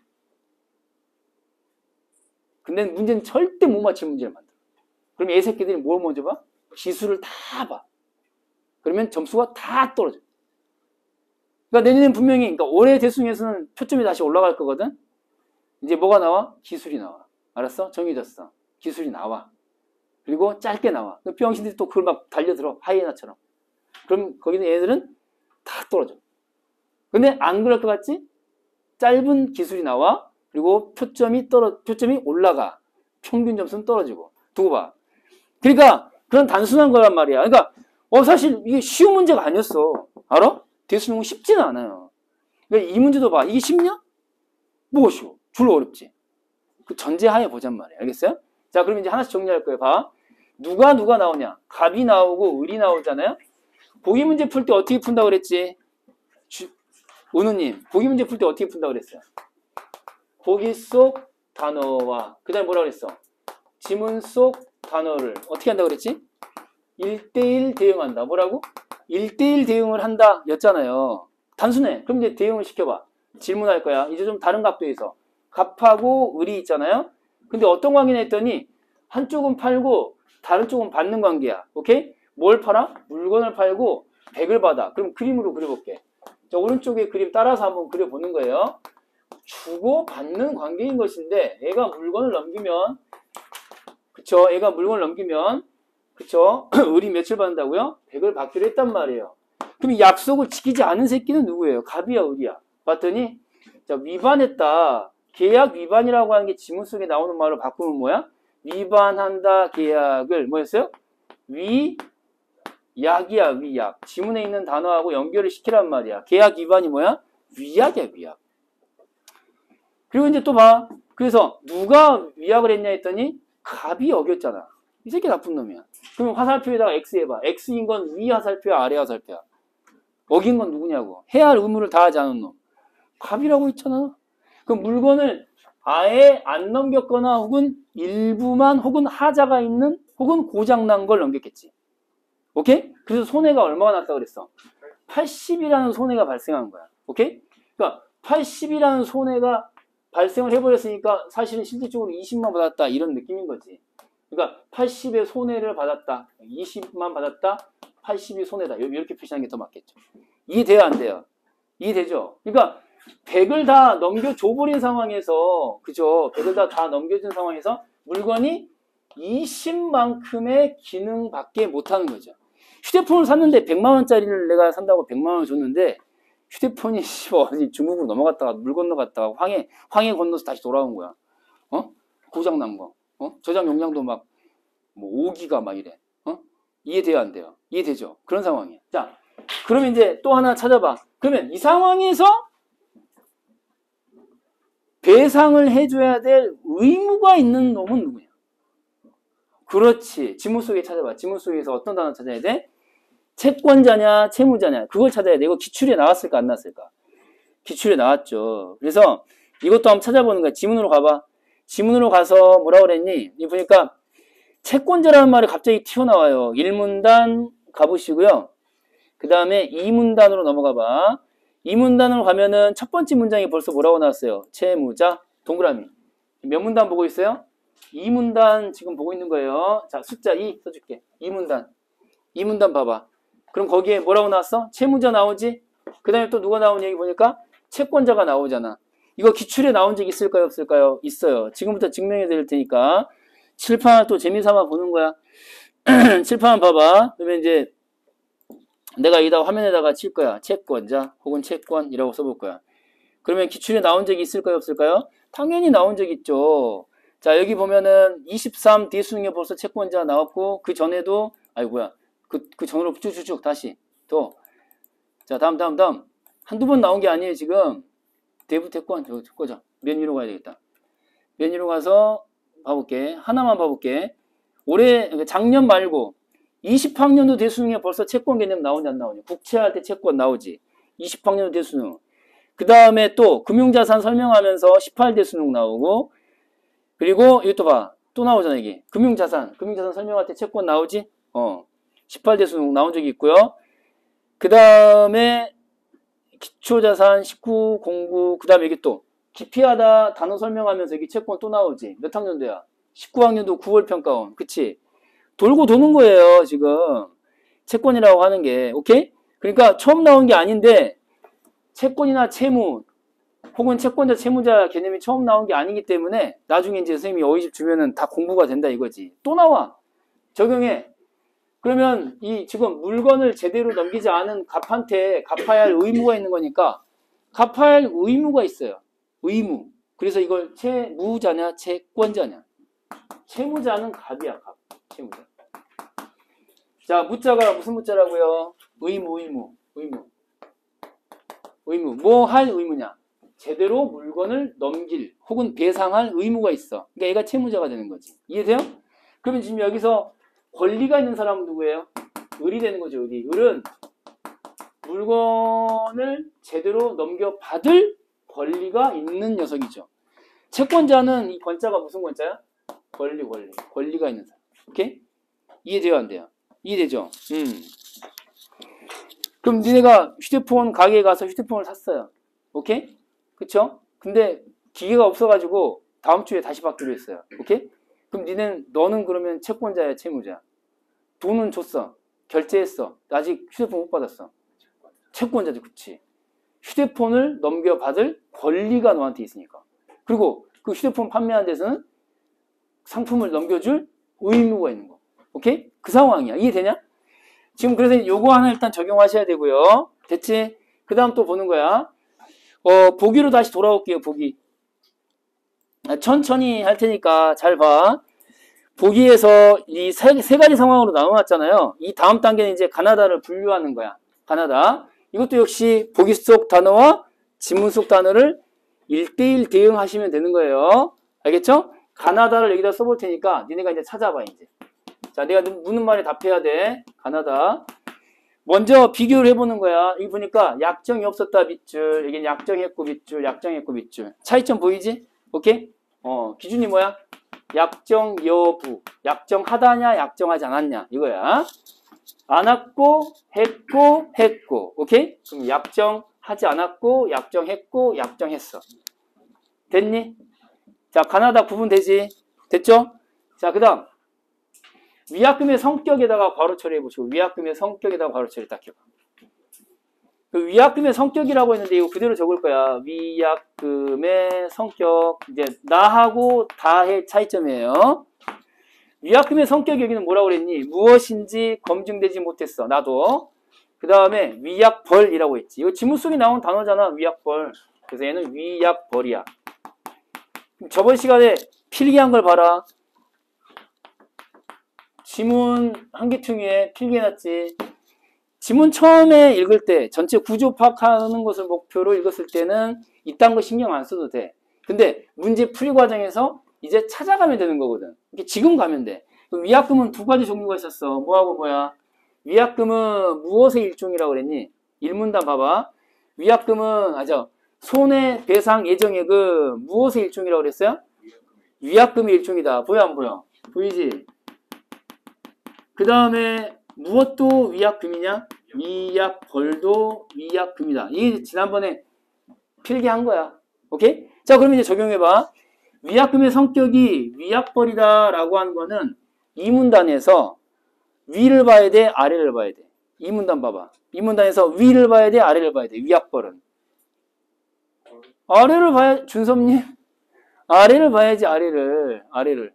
[SPEAKER 1] 근데 문제는 절대 못 맞힐 문제를 만들어. 그럼 이 새끼들이 뭘 먼저 봐? 기술을 다 봐. 그러면 점수가 다 떨어져. 그러니까 내년엔 분명히, 그러니까 올해 대수능에서는 표점이 다시 올라갈 거거든? 이제 뭐가 나와? 기술이 나와. 알았어? 정해졌어. 기술이 나와. 그리고 짧게 나와. 병신들이 또 그걸 막 달려들어. 하이에나처럼. 그럼 거기는 얘들은 다 떨어져. 근데 안 그럴 것 같지? 짧은 기술이 나와. 그리고 표점이 올라가. 평균 점수는 떨어지고. 두고 봐. 그러니까 그런 단순한 거란 말이야. 그러니까 사실 이게 쉬운 문제가 아니었어. 알아? 대수능은 쉽지는 않아요. 그러니까 이 문제도 봐. 이게 쉽냐? 뭐가 쉬워? 줄로 어렵지. 그 전제하에 보잔 말이야. 알겠어요? 자, 그럼 이제 하나씩 정리할 거예요. 봐. 누가 나오냐? 갑이 나오고 을이 나오잖아요? 보기 문제 풀 때 어떻게 푼다고 그랬지? 은우님, 보기 문제 풀 때 어떻게 푼다고 그랬어요? 보기 속 단어와, 그 다음에 뭐라 그랬어? 지문 속 단어를 어떻게 한다고 그랬지? 1대1 대응한다. 뭐라고? 1대1 대응을 한다 였잖아요. 단순해. 그럼 이제 대응을 시켜봐. 질문할 거야. 이제 좀 다른 각도에서. 갑하고 을이 있잖아요. 근데 어떤 관계냐 했더니 한쪽은 팔고 다른 쪽은 받는 관계야. 오케이? 뭘 팔아? 물건을 팔고 100을 받아. 그럼 그림으로 그려볼게. 자, 오른쪽에 그림 따라서 한번 그려보는 거예요. 주고 받는 관계인 것인데 애가 물건을 넘기면 그쵸? 애가 물건을 넘기면 그쵸? 을이 며칠 받는다고요? 100을 받기로 했단 말이에요. 그럼 약속을 지키지 않은 새끼는 누구예요? 갑이야, 을이야? 봤더니 자, 위반했다. 계약 위반이라고 하는 게 지문 속에 나오는 말로 바꾸면 뭐야? 위반한다 계약을 뭐였어요? 위약이야, 위약. 지문에 있는 단어하고 연결을 시키란 말이야. 계약 위반이 뭐야? 위약이야, 위약. 그리고 이제 또 봐. 그래서 누가 위약을 했냐 했더니 갑이 어겼잖아. 이 새끼 나쁜 놈이야. 그럼 화살표에다가 X 해봐. X인 건 위 화살표야, 아래 화살표야? 어긴 건 누구냐고. 해야 할 의무를 다하지 않은 놈. 갑이라고 있잖아. 그럼 물건을 아예 안 넘겼거나 혹은 일부만 혹은 하자가 있는 혹은 고장난 걸 넘겼겠지. 오케이? 그래서 손해가 얼마가 났다 그랬어? 80이라는 손해가 발생한 거야. 오케이? 그러니까 80이라는 손해가 발생을 해버렸으니까 사실은 실질적으로 20만 받았다 이런 느낌인 거지. 그러니까 80의 손해를 받았다. 20만 받았다. 80이 손해다. 이렇게 표시하는 게 더 맞겠죠. 이해돼요? 안 돼요? 이해되죠? 그러니까 100을 다 넘겨줘버린 상황에서 그죠? 100을 다 넘겨준 상황에서 물건이 20만큼의 기능밖에 못하는 거죠. 휴대폰을 샀는데 100만원짜리를 내가 산다고 100만원을 줬는데 휴대폰이 어디 중국으로 넘어갔다가 물 건너갔다가 황해 건너서 다시 돌아온 거야. 고장난 거. 저장 용량도 막 뭐 5기가 막 이래. 이해돼요? 안 돼요? 이해되죠? 그런 상황이야. 자, 그러면 이제 또 하나 찾아봐. 그러면 이 상황에서 배상을 해줘야 될 의무가 있는 놈은 누구냐? 그렇지. 지문 속에 찾아봐. 지문 속에서 어떤 단어 찾아야 돼? 채권자냐, 채무자냐. 그걸 찾아야 돼. 이거 기출에 나왔을까, 안 나왔을까? 기출에 나왔죠. 그래서 이것도 한번 찾아보는 거야. 지문으로 가봐. 지문으로 가서 뭐라 그랬니? 이 보니까 채권자라는 말이 갑자기 튀어나와요. 1문단 가보시고요. 그 다음에 2문단으로 넘어가 봐. 2문단으로 가면은 첫 번째 문장이 벌써 뭐라고 나왔어요? 채무자, 동그라미. 몇 문단 보고 있어요? 2문단 지금 보고 있는 거예요. 자, 숫자 2 써줄게. 2문단. 2문단 봐봐. 그럼 거기에 뭐라고 나왔어? 채무자 나오지? 그 다음에 또 누가 나온 얘기 보니까 채권자가 나오잖아. 이거 기출에 나온 적 있을까요? 없을까요? 있어요. 지금부터 증명해 드릴 테니까 칠판 또 재미삼아 보는 거야. 칠판 봐봐. 그러면 이제 내가 여기다 화면에다가 칠 거야. 채권자 혹은 채권이라고 써볼 거야. 그러면 기출에 나온 적이 있을까요? 없을까요? 당연히 나온 적 있죠. 자, 여기 보면은 23 대수능에 벌써 채권자 나왔고 그 전에도 그 전으로 쭉쭉쭉 다시 또 자, 다음 한두 번 나온 게 아니에요. 지금 대부채권 저거죠. 맨 위로 가야 되겠다. 맨 위로 가서 봐볼게. 하나만 봐볼게. 올해 작년 말고 20학년도 대수능에 벌써 채권 개념 나오냐 안 나오냐. 국채할 때 채권 나오지. 20학년도 대수능. 그 다음에 또 금융자산 설명하면서 18대 수능 나오고 그리고 이거 또 봐. 또 나오잖아 이게. 금융자산 설명할 때 채권 나오지? 18대 수능 나온 적이 있고요. 그 다음에 기초자산 19, 공부 그 다음에 이게 또 기피하다 단어 설명하면서 여기 채권 또 나오지. 몇 학년도야? 19학년도 9월 평가원. 그치? 돌고 도는 거예요 지금. 채권이라고 하는 게. 오케이? 그러니까 처음 나온 게 아닌데 채권이나 채무 혹은 채권자 채무자 개념이 처음 나온 게 아니기 때문에 나중에 이제 선생님이 어휘집 주면은 다 공부가 된다 이거지. 또 나와. 적용해. 그러면 이 지금 물건을 제대로 넘기지 않은 갑한테 갚아야 할 의무가 있는 거니까 갚아야 할 의무가 있어요. 의무. 그래서 이걸 채무자냐 채권자냐. 채무자는 갑이야. 갑. 채무자. 자, 무자가 무슨 무자라고요? 의무. 뭐 할 의무냐? 제대로 물건을 넘길 혹은 배상할 의무가 있어. 그러니까 얘가 채무자가 되는 거지. 이해돼요? 그러면 지금 여기서 권리가 있는 사람은 누구예요? 을이 되는 거죠. 을이. 을은 물건을 제대로 넘겨받을 권리가 있는 녀석이죠. 채권자는 이 권자가 무슨 권자야? 권리가 있는 사람. 오케이? 이해돼요? 안 돼요? 이해되죠? 그럼 니네가 휴대폰 가게에 가서 휴대폰을 샀어요. 오케이? 그쵸? 근데 기계가 없어가지고 다음 주에 다시 받기로 했어요. 오케이? 그럼 너는 그러면 채권자야, 채무자? 돈은 줬어. 결제했어. 아직 휴대폰 못 받았어. 채권자지, 그치? 휴대폰을 넘겨받을 권리가 너한테 있으니까. 그리고 그 휴대폰 판매하는 데서는 상품을 넘겨줄 의무가 있는 거. 오케이? 그 상황이야. 이해되냐? 지금 그래서 요거 하나 일단 적용하셔야 되고요. 됐지? 그 다음 또 보는 거야. 보기로 다시 돌아올게요. 보기. 천천히 할 테니까 잘 봐. 보기에서 이 세 가지 상황으로 나눠놨잖아요. 이 다음 단계는 이제 가나다를 분류하는 거야. 가나다. 이것도 역시 보기 속 단어와 지문 속 단어를 1대1 대응하시면 되는 거예요. 알겠죠? 가나다를 여기다 써볼 테니까 니네가 이제 찾아봐, 이제. 자, 내가 묻는 말에 답해야 돼. 가나다. 먼저 비교를 해보는 거야. 여기 보니까 약정이 없었다 밑줄, 여기는 약정했고 밑줄, 약정했고 밑줄. 차이점 보이지? 오케이? 기준이 뭐야? 약정 여부. 약정하다냐, 약정하지 않았냐. 이거야. 안 했고, 했고. 오케이? 그럼 약정하지 않았고, 약정했고, 약정했어. 됐니? 자, 가나다 구분되지? 됐죠? 자, 그 다음. 위약금의 성격에다가 괄호 처리해보시고, 위약금의 성격에다가 괄호 처리 딱 해봐. 그 위약금의 성격이라고 했는데 이거 그대로 적을 거야. 위약금의 성격. 이제 나하고 다의 차이점이에요. 위약금의 성격 여기는 뭐라고 그랬니? 무엇인지 검증되지 못했어. 나도. 그 다음에 위약벌이라고 했지. 이거 지문 속에 나온 단어잖아. 위약벌. 그래서 얘는 위약벌이야. 저번 시간에 필기한 걸 봐라. 지문 한 개퉁이에 필기해놨지. 지문 처음에 읽을 때 전체 구조 파악하는 것을 목표로 읽었을 때는 이딴 거 신경 안 써도 돼. 근데 문제 풀이 과정에서 이제 찾아가면 되는 거거든. 이렇게 지금 가면 돼. 위약금은 두 가지 종류가 있었어. 뭐하고 뭐야? 위약금은 무엇의 일종이라고 그랬니? 일문단 봐봐. 위약금은 손해배상 예정액은 무엇의 일종이라고 그랬어요? 위약금의 일종이다. 보여 안 보여? 보이지? 그 다음에 무엇도 위약금이냐? 위약벌도 위약금이다. 이게 지난번에 필기한 거야. 오케이? 자, 그럼 이제 적용해봐. 위약금의 성격이 위약벌이다 라고 한 거는 이 문단에서 위를 봐야 돼, 아래를 봐야 돼. 이 문단 봐봐. 이 문단에서 위를 봐야 돼, 아래를 봐야 돼. 위약벌은. 아래를 봐야, 준섭님? 아래를 봐야지, 아래를. 아래를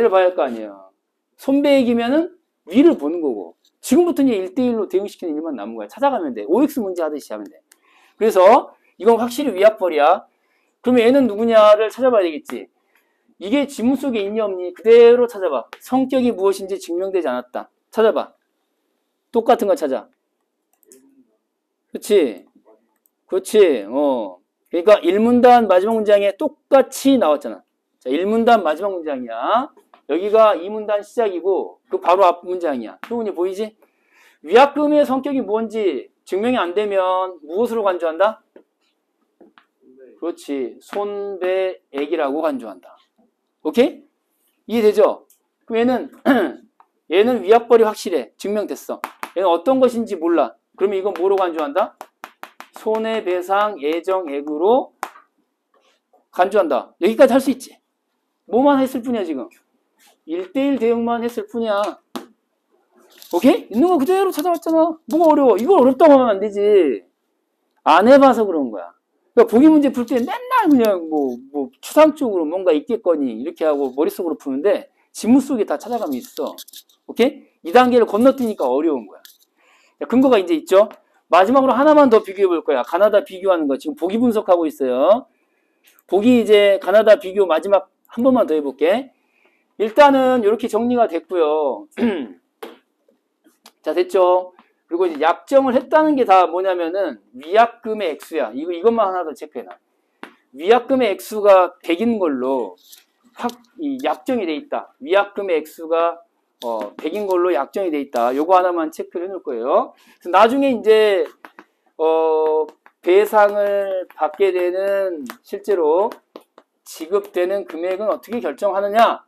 [SPEAKER 1] 봐야 할 거 아니에요. 손배액이면은 위를 보는 거고. 지금부터는 1대1로 대응시키는 일만 남은 거야. 찾아가면 돼. OX 문제 하듯이 하면 돼. 그래서 이건 확실히 위약벌이야. 그러면 얘는 누구냐를 찾아봐야 되겠지. 이게 지문 속에 있니 없니? 그대로 찾아봐. 성격이 무엇인지 증명되지 않았다. 찾아봐. 똑같은 거 찾아. 그렇지? 그렇지. 그러니까 1문단 마지막 문장에 똑같이 나왔잖아. 자, 1문단 마지막 문장이야. 여기가 2문단 시작이고 그 바로 앞 문장이야. 효은이 보이지? 위약금의 성격이 뭔지 증명이 안 되면 무엇으로 간주한다? 그렇지. 손배액이라고 간주한다. 오케이? 이해되죠? 그럼 얘는 위약벌이 확실해. 증명됐어. 얘는 어떤 것인지 몰라. 그러면 이건 뭐로 간주한다? 손해배상 예정액으로 간주한다. 여기까지 할 수 있지. 뭐만 했을 뿐이야 지금. 1대1 대응만 했을 뿐이야. 오케이? 있는 거 그대로 찾아왔잖아. 뭐가 어려워? 이걸 어렵다고 하면 안 되지. 안 해봐서 그런 거야. 그러니까 보기 문제 풀 때 맨날 그냥 추상적으로 뭔가 있겠거니 이렇게 하고 머릿속으로 푸는데 지문 속에 다 찾아가면 있어. 오케이? 2단계를 건너뛰니까 어려운 거야. 자, 근거가 이제 있죠? 마지막으로 하나만 더 비교해 볼 거야. 가나다 비교하는 거. 지금 보기 분석하고 있어요. 보기 이제 가나다 비교 마지막 한 번만 더 해볼게. 일단은 이렇게 정리가 됐고요. 자, 됐죠? 그리고 이제 약정을 했다는 게 다 뭐냐면은 위약금의 액수야. 이것만 하나 더 체크해놔. 위약금의 액수가 100인 걸로 약정이 돼 있다. 위약금의 액수가 100인 걸로 약정이 돼 있다. 요거 하나만 체크를 해놓을 거예요. 그래서 나중에 이제 배상을 받게 되는 실제로 지급되는 금액은 어떻게 결정하느냐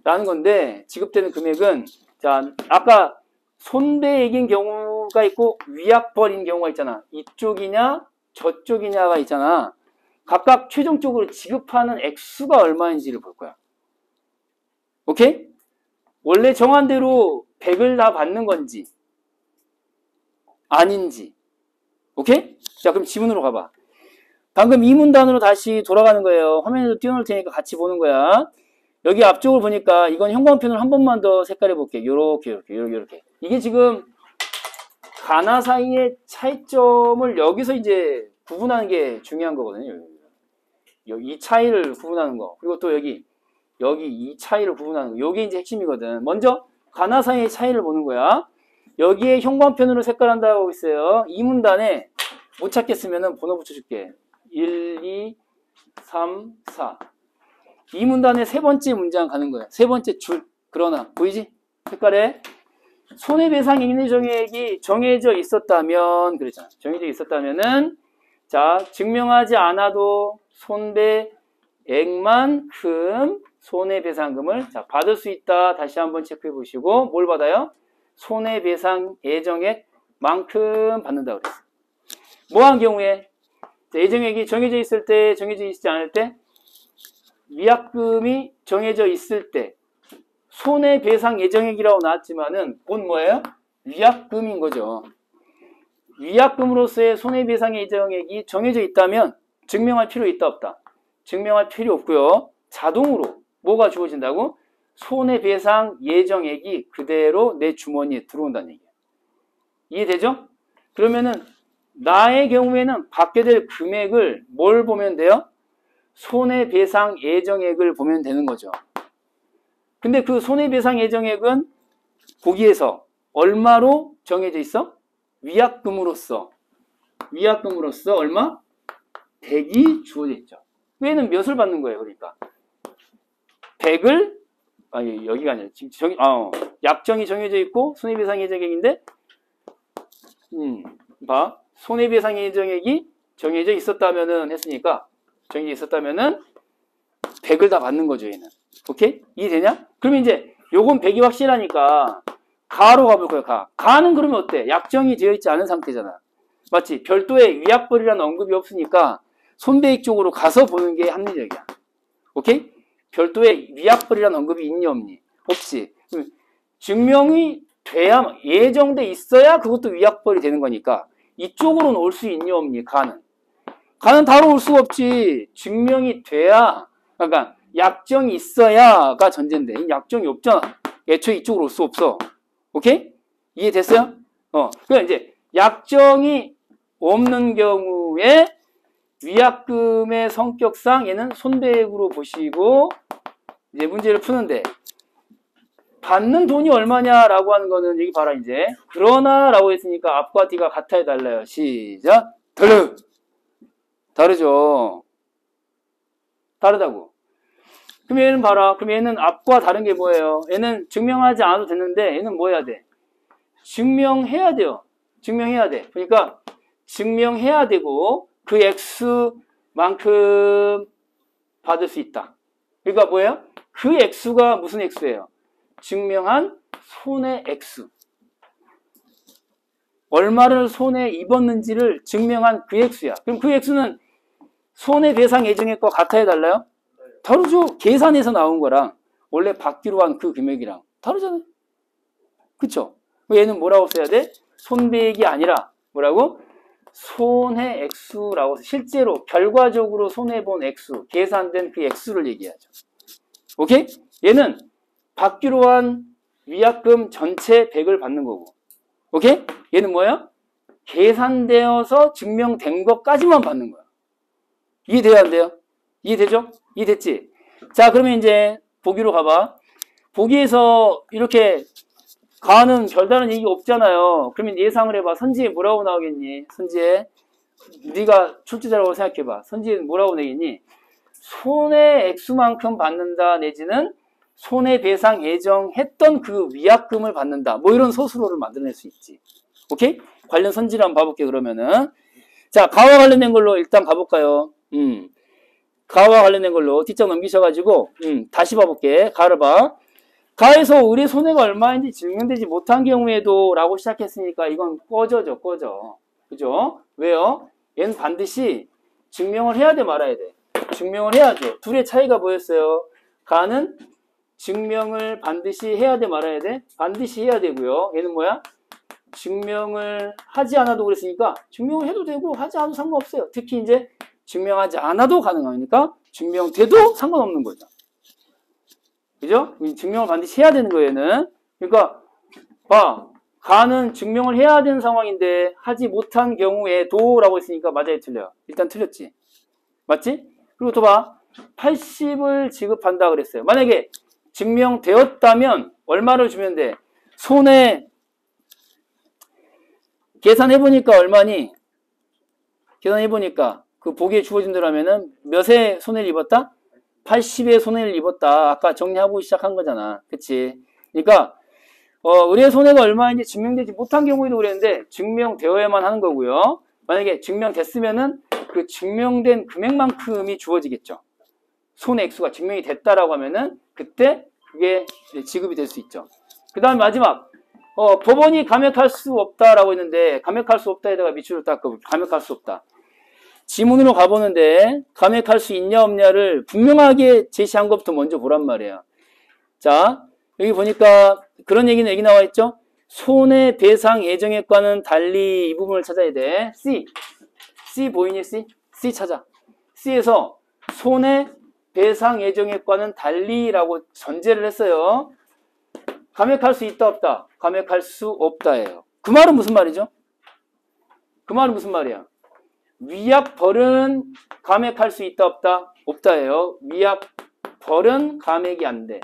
[SPEAKER 1] 라는 건데, 지급되는 금액은 자, 아까 손배액인 경우가 있고 위약벌인 경우가 있잖아. 이쪽이냐 저쪽이냐가 있잖아. 각각 최종적으로 지급하는 액수가 얼마인지를 볼 거야. 오케이? 원래 정한 대로 100을 다 받는 건지 아닌지. 오케이? 자, 그럼 지문으로 가봐. 방금 이 문단으로 다시 돌아가는 거예요. 화면에도 띄워놓을 테니까 같이 보는 거야. 여기 앞쪽을 보니까 이건 형광펜을 한 번만 더 색깔해 볼게요. 요렇게. 이게 지금 가나 사이의 차이점을 여기서 이제 구분하는 게 중요한 거거든요. 이 차이를 구분하는 거. 그리고 또 여기 이 차이를 구분하는 거. 요게 이제 핵심이거든. 먼저 가나 사이의 차이를 보는 거야. 여기에 형광펜으로 색깔한다고 있어요. 이 문단에 못 찾겠으면 번호 붙여줄게. 1, 2, 3, 4. 이 문단의 세 번째 문장 가는 거야. 세 번째 줄. 그러나 보이지? 색깔에 손해배상 인정액이 정해져 있었다면 그랬잖아. 정해져 있었다면은 자 증명하지 않아도 손배액만큼 손해배상금을 자 받을 수 있다. 다시 한번 체크해 보시고 뭘 받아요? 손해배상 예정액만큼 받는다고 그랬어. 뭐한 경우에 예정액이 정해져 있을 때, 정해져 있지 않을 때, 위약금이 정해져 있을 때 손해배상 예정액이라고 나왔지만은 곧 뭐예요? 위약금인 거죠. 위약금으로서의 손해배상 예정액이 정해져 있다면 증명할 필요 있다 없다? 증명할 필요 없고요. 자동으로 뭐가 주어진다고? 손해배상 예정액이 그대로 내 주머니에 들어온다는 얘기예요. 이해되죠? 그러면은 나의 경우에는 받게 될 금액을 뭘 보면 돼요? 손해배상 예정액을 보면 되는 거죠. 근데 그 손해배상 예정액은 거기에서 얼마로 정해져 있어? 위약금으로서 얼마? 100이 주어져 있죠. 얘는 몇을 받는 거예요? 그러니까 100을 아니 여기가 아니라 지금 약정이 정해져 있고 손해배상 예정액인데 봐. 손해배상 예정액이 정해져 있었다면은 했으니까 정해져 있었다면은 100을 다 받는 거죠, 얘는. 오케이? 이해되냐? 그러면 이제 요건 100이 확실하니까 가로 가볼 거예요, 가. 가는 그러면 어때? 약정이 되어 있지 않은 상태잖아. 맞지? 별도의 위약벌이라는 언급이 없으니까 손배액 쪽으로 가서 보는 게 합리적이야. 오케이? 별도의 위약벌이라는 언급이 있니 없니? 없지. 증명이 돼야 예정돼 있어야 그것도 위약벌이 되는 거니까 이쪽으로는 올 수 있니 없니? 가는 다로 올 수가 없지. 증명이 돼야 그러니까 약정이 있어야가 전제인데 약정이 없잖아. 애초에 이쪽으로 올 수 없어. 오케이? 이해됐어요? 그러니까 이제 약정이 없는 경우에 위약금의 성격상 얘는 손배액으로 보시고 이제 문제를 푸는데 받는 돈이 얼마냐라고 하는 거는 여기 봐라 이제 그러나 라고 했으니까 앞과 뒤가 같아야 달라요. 시작. 다르죠. 다르다고. 그럼 얘는 봐라. 그럼 얘는 앞과 다른 게 뭐예요? 얘는 증명하지 않아도 되는데 얘는 뭐 해야 돼? 증명해야 돼요. 증명해야 돼. 그러니까 증명해야 되고 그 액수만큼 받을 수 있다. 그러니까 뭐예요? 그 액수가 무슨 액수예요? 증명한 손해 액수. 얼마를 손해 입었는지를 증명한 그 액수야. 그럼 그 액수는 손해배상 예정액과 같아야 달라요? 다르죠. 계산해서 나온 거랑 원래 받기로 한 그 금액이랑 다르잖아요. 그쵸? 얘는 뭐라고 써야 돼? 손배액이 아니라 뭐라고? 손해 액수라고 실제로 결과적으로 손해본 액수, 계산된 그 액수를 얘기하죠. 오케이? 얘는 받기로 한 위약금 전체 100을 받는 거고. 오케이? 얘는 뭐야? 계산되어서 증명된 것까지만 받는 거야. 이해돼야 안 돼요? 이해되죠? 이해됐지? 자, 그러면 이제 보기로 가봐. 보기에서 이렇게 가는 별다른 얘기 없잖아요. 그러면 예상을 해봐. 선지에 뭐라고 나오겠니? 선지에 네가 출제자라고 생각해봐. 선지에 뭐라고 내겠니? 손해 액수만큼 받는다 내지는 손해배상 예정했던 그 위약금을 받는다. 뭐 이런 소수로를 만들어낼 수 있지. 오케이? 관련 선지를 한번 봐볼게 그러면은. 자, 가와 관련된 걸로 일단 가볼까요? 가와 관련된 걸로 뒷장 넘기셔가지고 다시 봐볼게. 가를 봐. 가에서 의뢰 손해가 얼마인지 증명되지 못한 경우에도 라고 시작했으니까 이건 꺼져죠. 꺼져. 그죠? 왜요? 얘는 반드시 증명을 해야 돼 말아야 돼? 증명을 해야죠. 둘의 차이가 뭐였어요? 가는 증명을 반드시 해야 돼 말아야 돼? 반드시 해야 되고요. 얘는 뭐야? 증명을 하지 않아도 그랬으니까 증명을 해도 되고 하지 않아도 상관없어요. 특히 이제 증명하지 않아도 가능하니까 증명돼도 상관없는 거죠. 그죠? 이 증명을 반드시 해야 되는 거예요, 얘는. 그러니까, 봐. 가는 증명을 해야 되는 상황인데, 하지 못한 경우에도 라고 했으니까 맞아요, 틀려요? 일단 틀렸지. 맞지? 그리고 또 봐. 80을 지급한다 그랬어요. 만약에 증명되었다면, 얼마를 주면 돼? 손해, 계산해보니까 얼마니? 계산해보니까, 그 보기에 주어진 대로 하면은, 몇의 손해를 입었다? 80의 손해를 입었다. 아까 정리하고 시작한 거잖아. 그치? 그러니까, 의뢰 손해가 얼마인지 증명되지 못한 경우에도 그랬는데 증명되어야만 하는 거고요. 만약에 증명됐으면은 그 증명된 금액만큼이 주어지겠죠. 손해 액수가 증명이 됐다라고 하면은 그때 그게 지급이 될 수 있죠. 그 다음 마지막 법원이 감액할 수 없다라고 했는데 감액할 수 없다에다가 밑줄을 닦고 감액할 수 없다. 지문으로 가보는데 감액할 수 있냐 없냐를 분명하게 제시한 것부터 먼저 보란 말이에요. 자, 여기 보니까 그런 얘기는 여기 나와 있죠. 손해배상 예정액과는 달리 이 부분을 찾아야 돼. C 보이니? C 찾아. C에서 손해배상 예정액과는 달리라고 전제를 했어요. 감액할 수 있다 없다? 감액할 수 없다예요. 그 말은 무슨 말이죠? 그 말은 무슨 말이야? 위약벌은 감액할 수 있다 없다? 없다예요. 위약벌은 감액이 안 돼.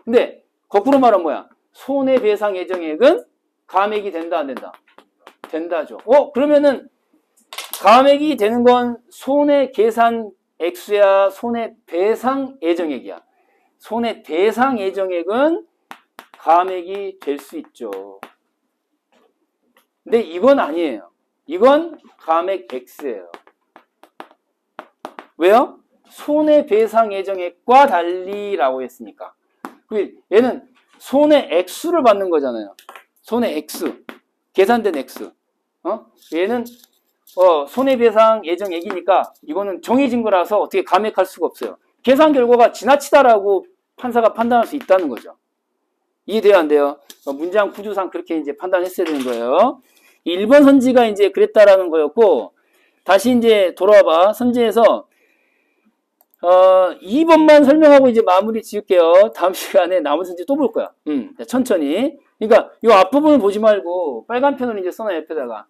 [SPEAKER 1] 근데 거꾸로 말하면 뭐야? 손해배상 예정액은 감액이 된다 안 된다? 된다죠. 그러면은 감액이 되는 건 손해계산 액수야? 손해배상 예정액이야? 손해배상 예정액은 감액이 될 수 있죠. 근데 이건 아니에요. 이건 감액 X예요. 왜요? 손해배상 예정액과 달리라고 했으니까. 얘는 손해 액수를 받는 거잖아요. 손해 액수. 계산된 액수. 얘는 손해배상 예정액이니까 이거는 정해진 거라서 어떻게 감액할 수가 없어요. 계산 결과가 지나치다라고 판사가 판단할 수 있다는 거죠. 이해돼요, 안 돼요? 문장 구조상 그렇게 이제 판단했어야 되는 거예요. 1번 선지가 이제 그랬다라는 거였고, 다시 이제 돌아와봐. 선지에서 2번만 설명하고 이제 마무리 지을게요. 다음 시간에 남은 선지 또 볼 거야. 천천히. 그러니까 이 앞부분을 보지 말고 빨간 펜으로 이제 써놔, 옆에다가.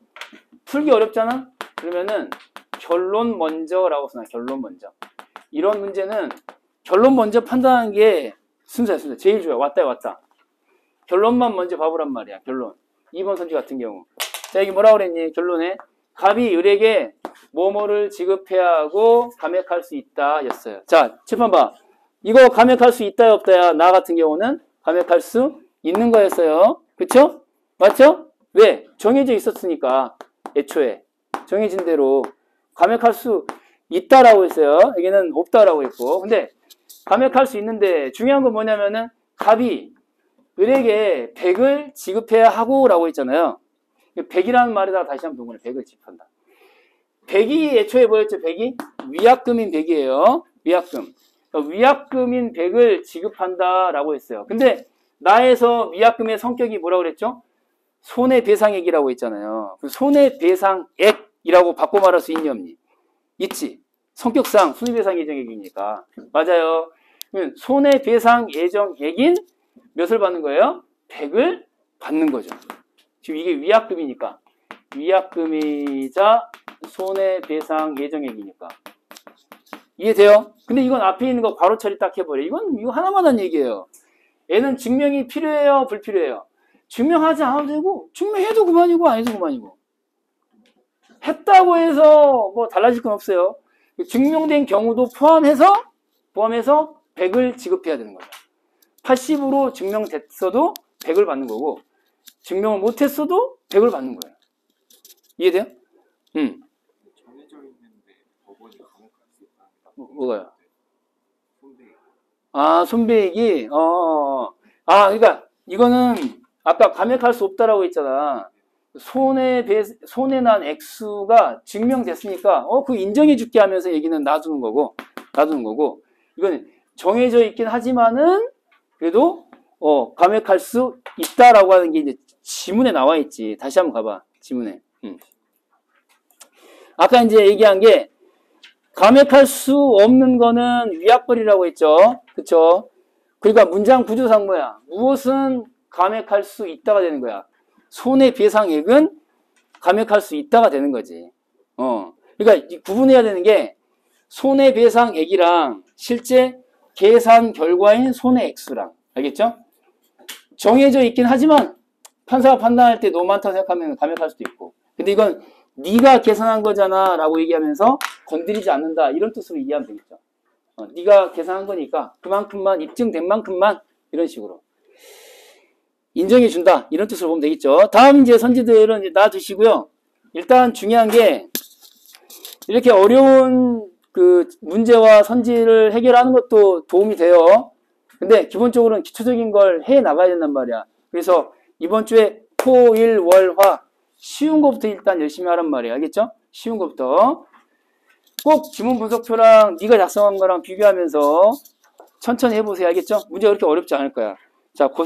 [SPEAKER 1] 풀기 어렵잖아? 그러면은 결론 먼저라고 써놔. 결론 먼저. 이런 문제는 결론 먼저 판단하는 게 순서야. 제일 좋아요. 왔다. 결론만 먼저 봐보란 말이야. 결론. 2번 선지 같은 경우. 자, 여기 뭐라고 그랬니? 결론에 갑이 을에게 뭐뭐를 지급해야 하고 감액할 수 있다 였어요. 자, 칠판 봐. 이거 감액할 수 있다야 없다야? 나 같은 경우는 감액할 수 있는 거였어요. 그쵸? 맞죠? 왜? 정해져 있었으니까. 애초에 정해진 대로 감액할 수 있다라고 했어요. 여기는 없다라고 했고. 근데 감액할 수 있는데 중요한 건 뭐냐면은 갑이 을에게 100을 지급해야 하고 라고 했잖아요. 100이라는 말에다가 다시 한번 동그래 100을 지급한다. 100이 애초에 뭐였죠? 100이? 위약금인 100이에요. 위약금. 위약금인 100을 지급한다 라고 했어요. 근데 나에서 위약금의 성격이 뭐라고 그랬죠? 손해배상액이라고 했잖아요. 손해배상액이라고 바꿔 말할 수 있니 없니? 있지. 성격상 손해배상 예정액이니까. 맞아요. 손해배상 예정액인 몇을 받는 거예요? 100을 받는 거죠. 지금 이게 위약금이니까. 위약금이자 손해배상 예정액이니까. 이해돼요? 근데 이건 앞에 있는 거 바로 처리 딱 해버려. 이거 하나만 한 얘기예요. 얘는 증명이 필요해요? 불필요해요? 증명하지 않아도 되고, 증명해도 그만이고, 안 해도 그만이고. 했다고 해서 뭐 달라질 건 없어요. 증명된 경우도 포함해서 100을 지급해야 되는 거죠. 80으로 증명됐어도 100을 받는 거고, 증명을 못했어도 100을 받는 거예요. 이해돼요?
[SPEAKER 2] 정해져 있는데 법원이 감옥할 수 있다는
[SPEAKER 1] 뭐가요?
[SPEAKER 2] 손배액.
[SPEAKER 1] 손배액이, 그러니까 이거는 아까 감액할 수 없다라고 했잖아. 손해난 액수가 증명됐으니까, 그 인정해줄게 하면서 얘기는 놔두는 거고, 이건 정해져 있긴 하지만은, 그래도, 감액할 수 있다라고 하는 게 이제 지문에 나와 있지. 다시 한번 가봐. 지문에. 아까 이제 얘기한 게, 감액할 수 없는 거는 위약벌이라고 했죠. 그쵸? 그러니까 문장 구조상 뭐야? 무엇은 감액할 수 있다가 되는 거야. 손해배상액은 감액할 수 있다가 되는 거지. 그러니까 구분해야 되는 게 손해배상액이랑 실제 계산 결과인 손해액수랑. 알겠죠? 정해져 있긴 하지만 판사가 판단할 때 너무 많다고 생각하면 감액할 수도 있고. 근데 이건 네가 계산한 거잖아 라고 얘기하면서 건드리지 않는다 이런 뜻으로 이해하면 되겠죠. 네가 계산한 거니까 그만큼만 입증된 만큼만 이런 식으로 인정해 준다 이런 뜻으로 보면 되겠죠. 다음 이제 선지들은 이제 놔두시고요. 일단 중요한 게 이렇게 어려운 그 문제와 선지를 해결하는 것도 도움이 돼요. 근데 기본적으로는 기초적인 걸 해 나가야 된단 말이야. 그래서 이번 주에 토, 일, 월, 화 쉬운 것부터 일단 열심히 하란 말이야. 알겠죠? 쉬운 것부터. 꼭 지문 분석표랑 네가 작성한 거랑 비교하면서 천천히 해보세요. 알겠죠? 문제가 그렇게 어렵지 않을 거야. 자, 고생.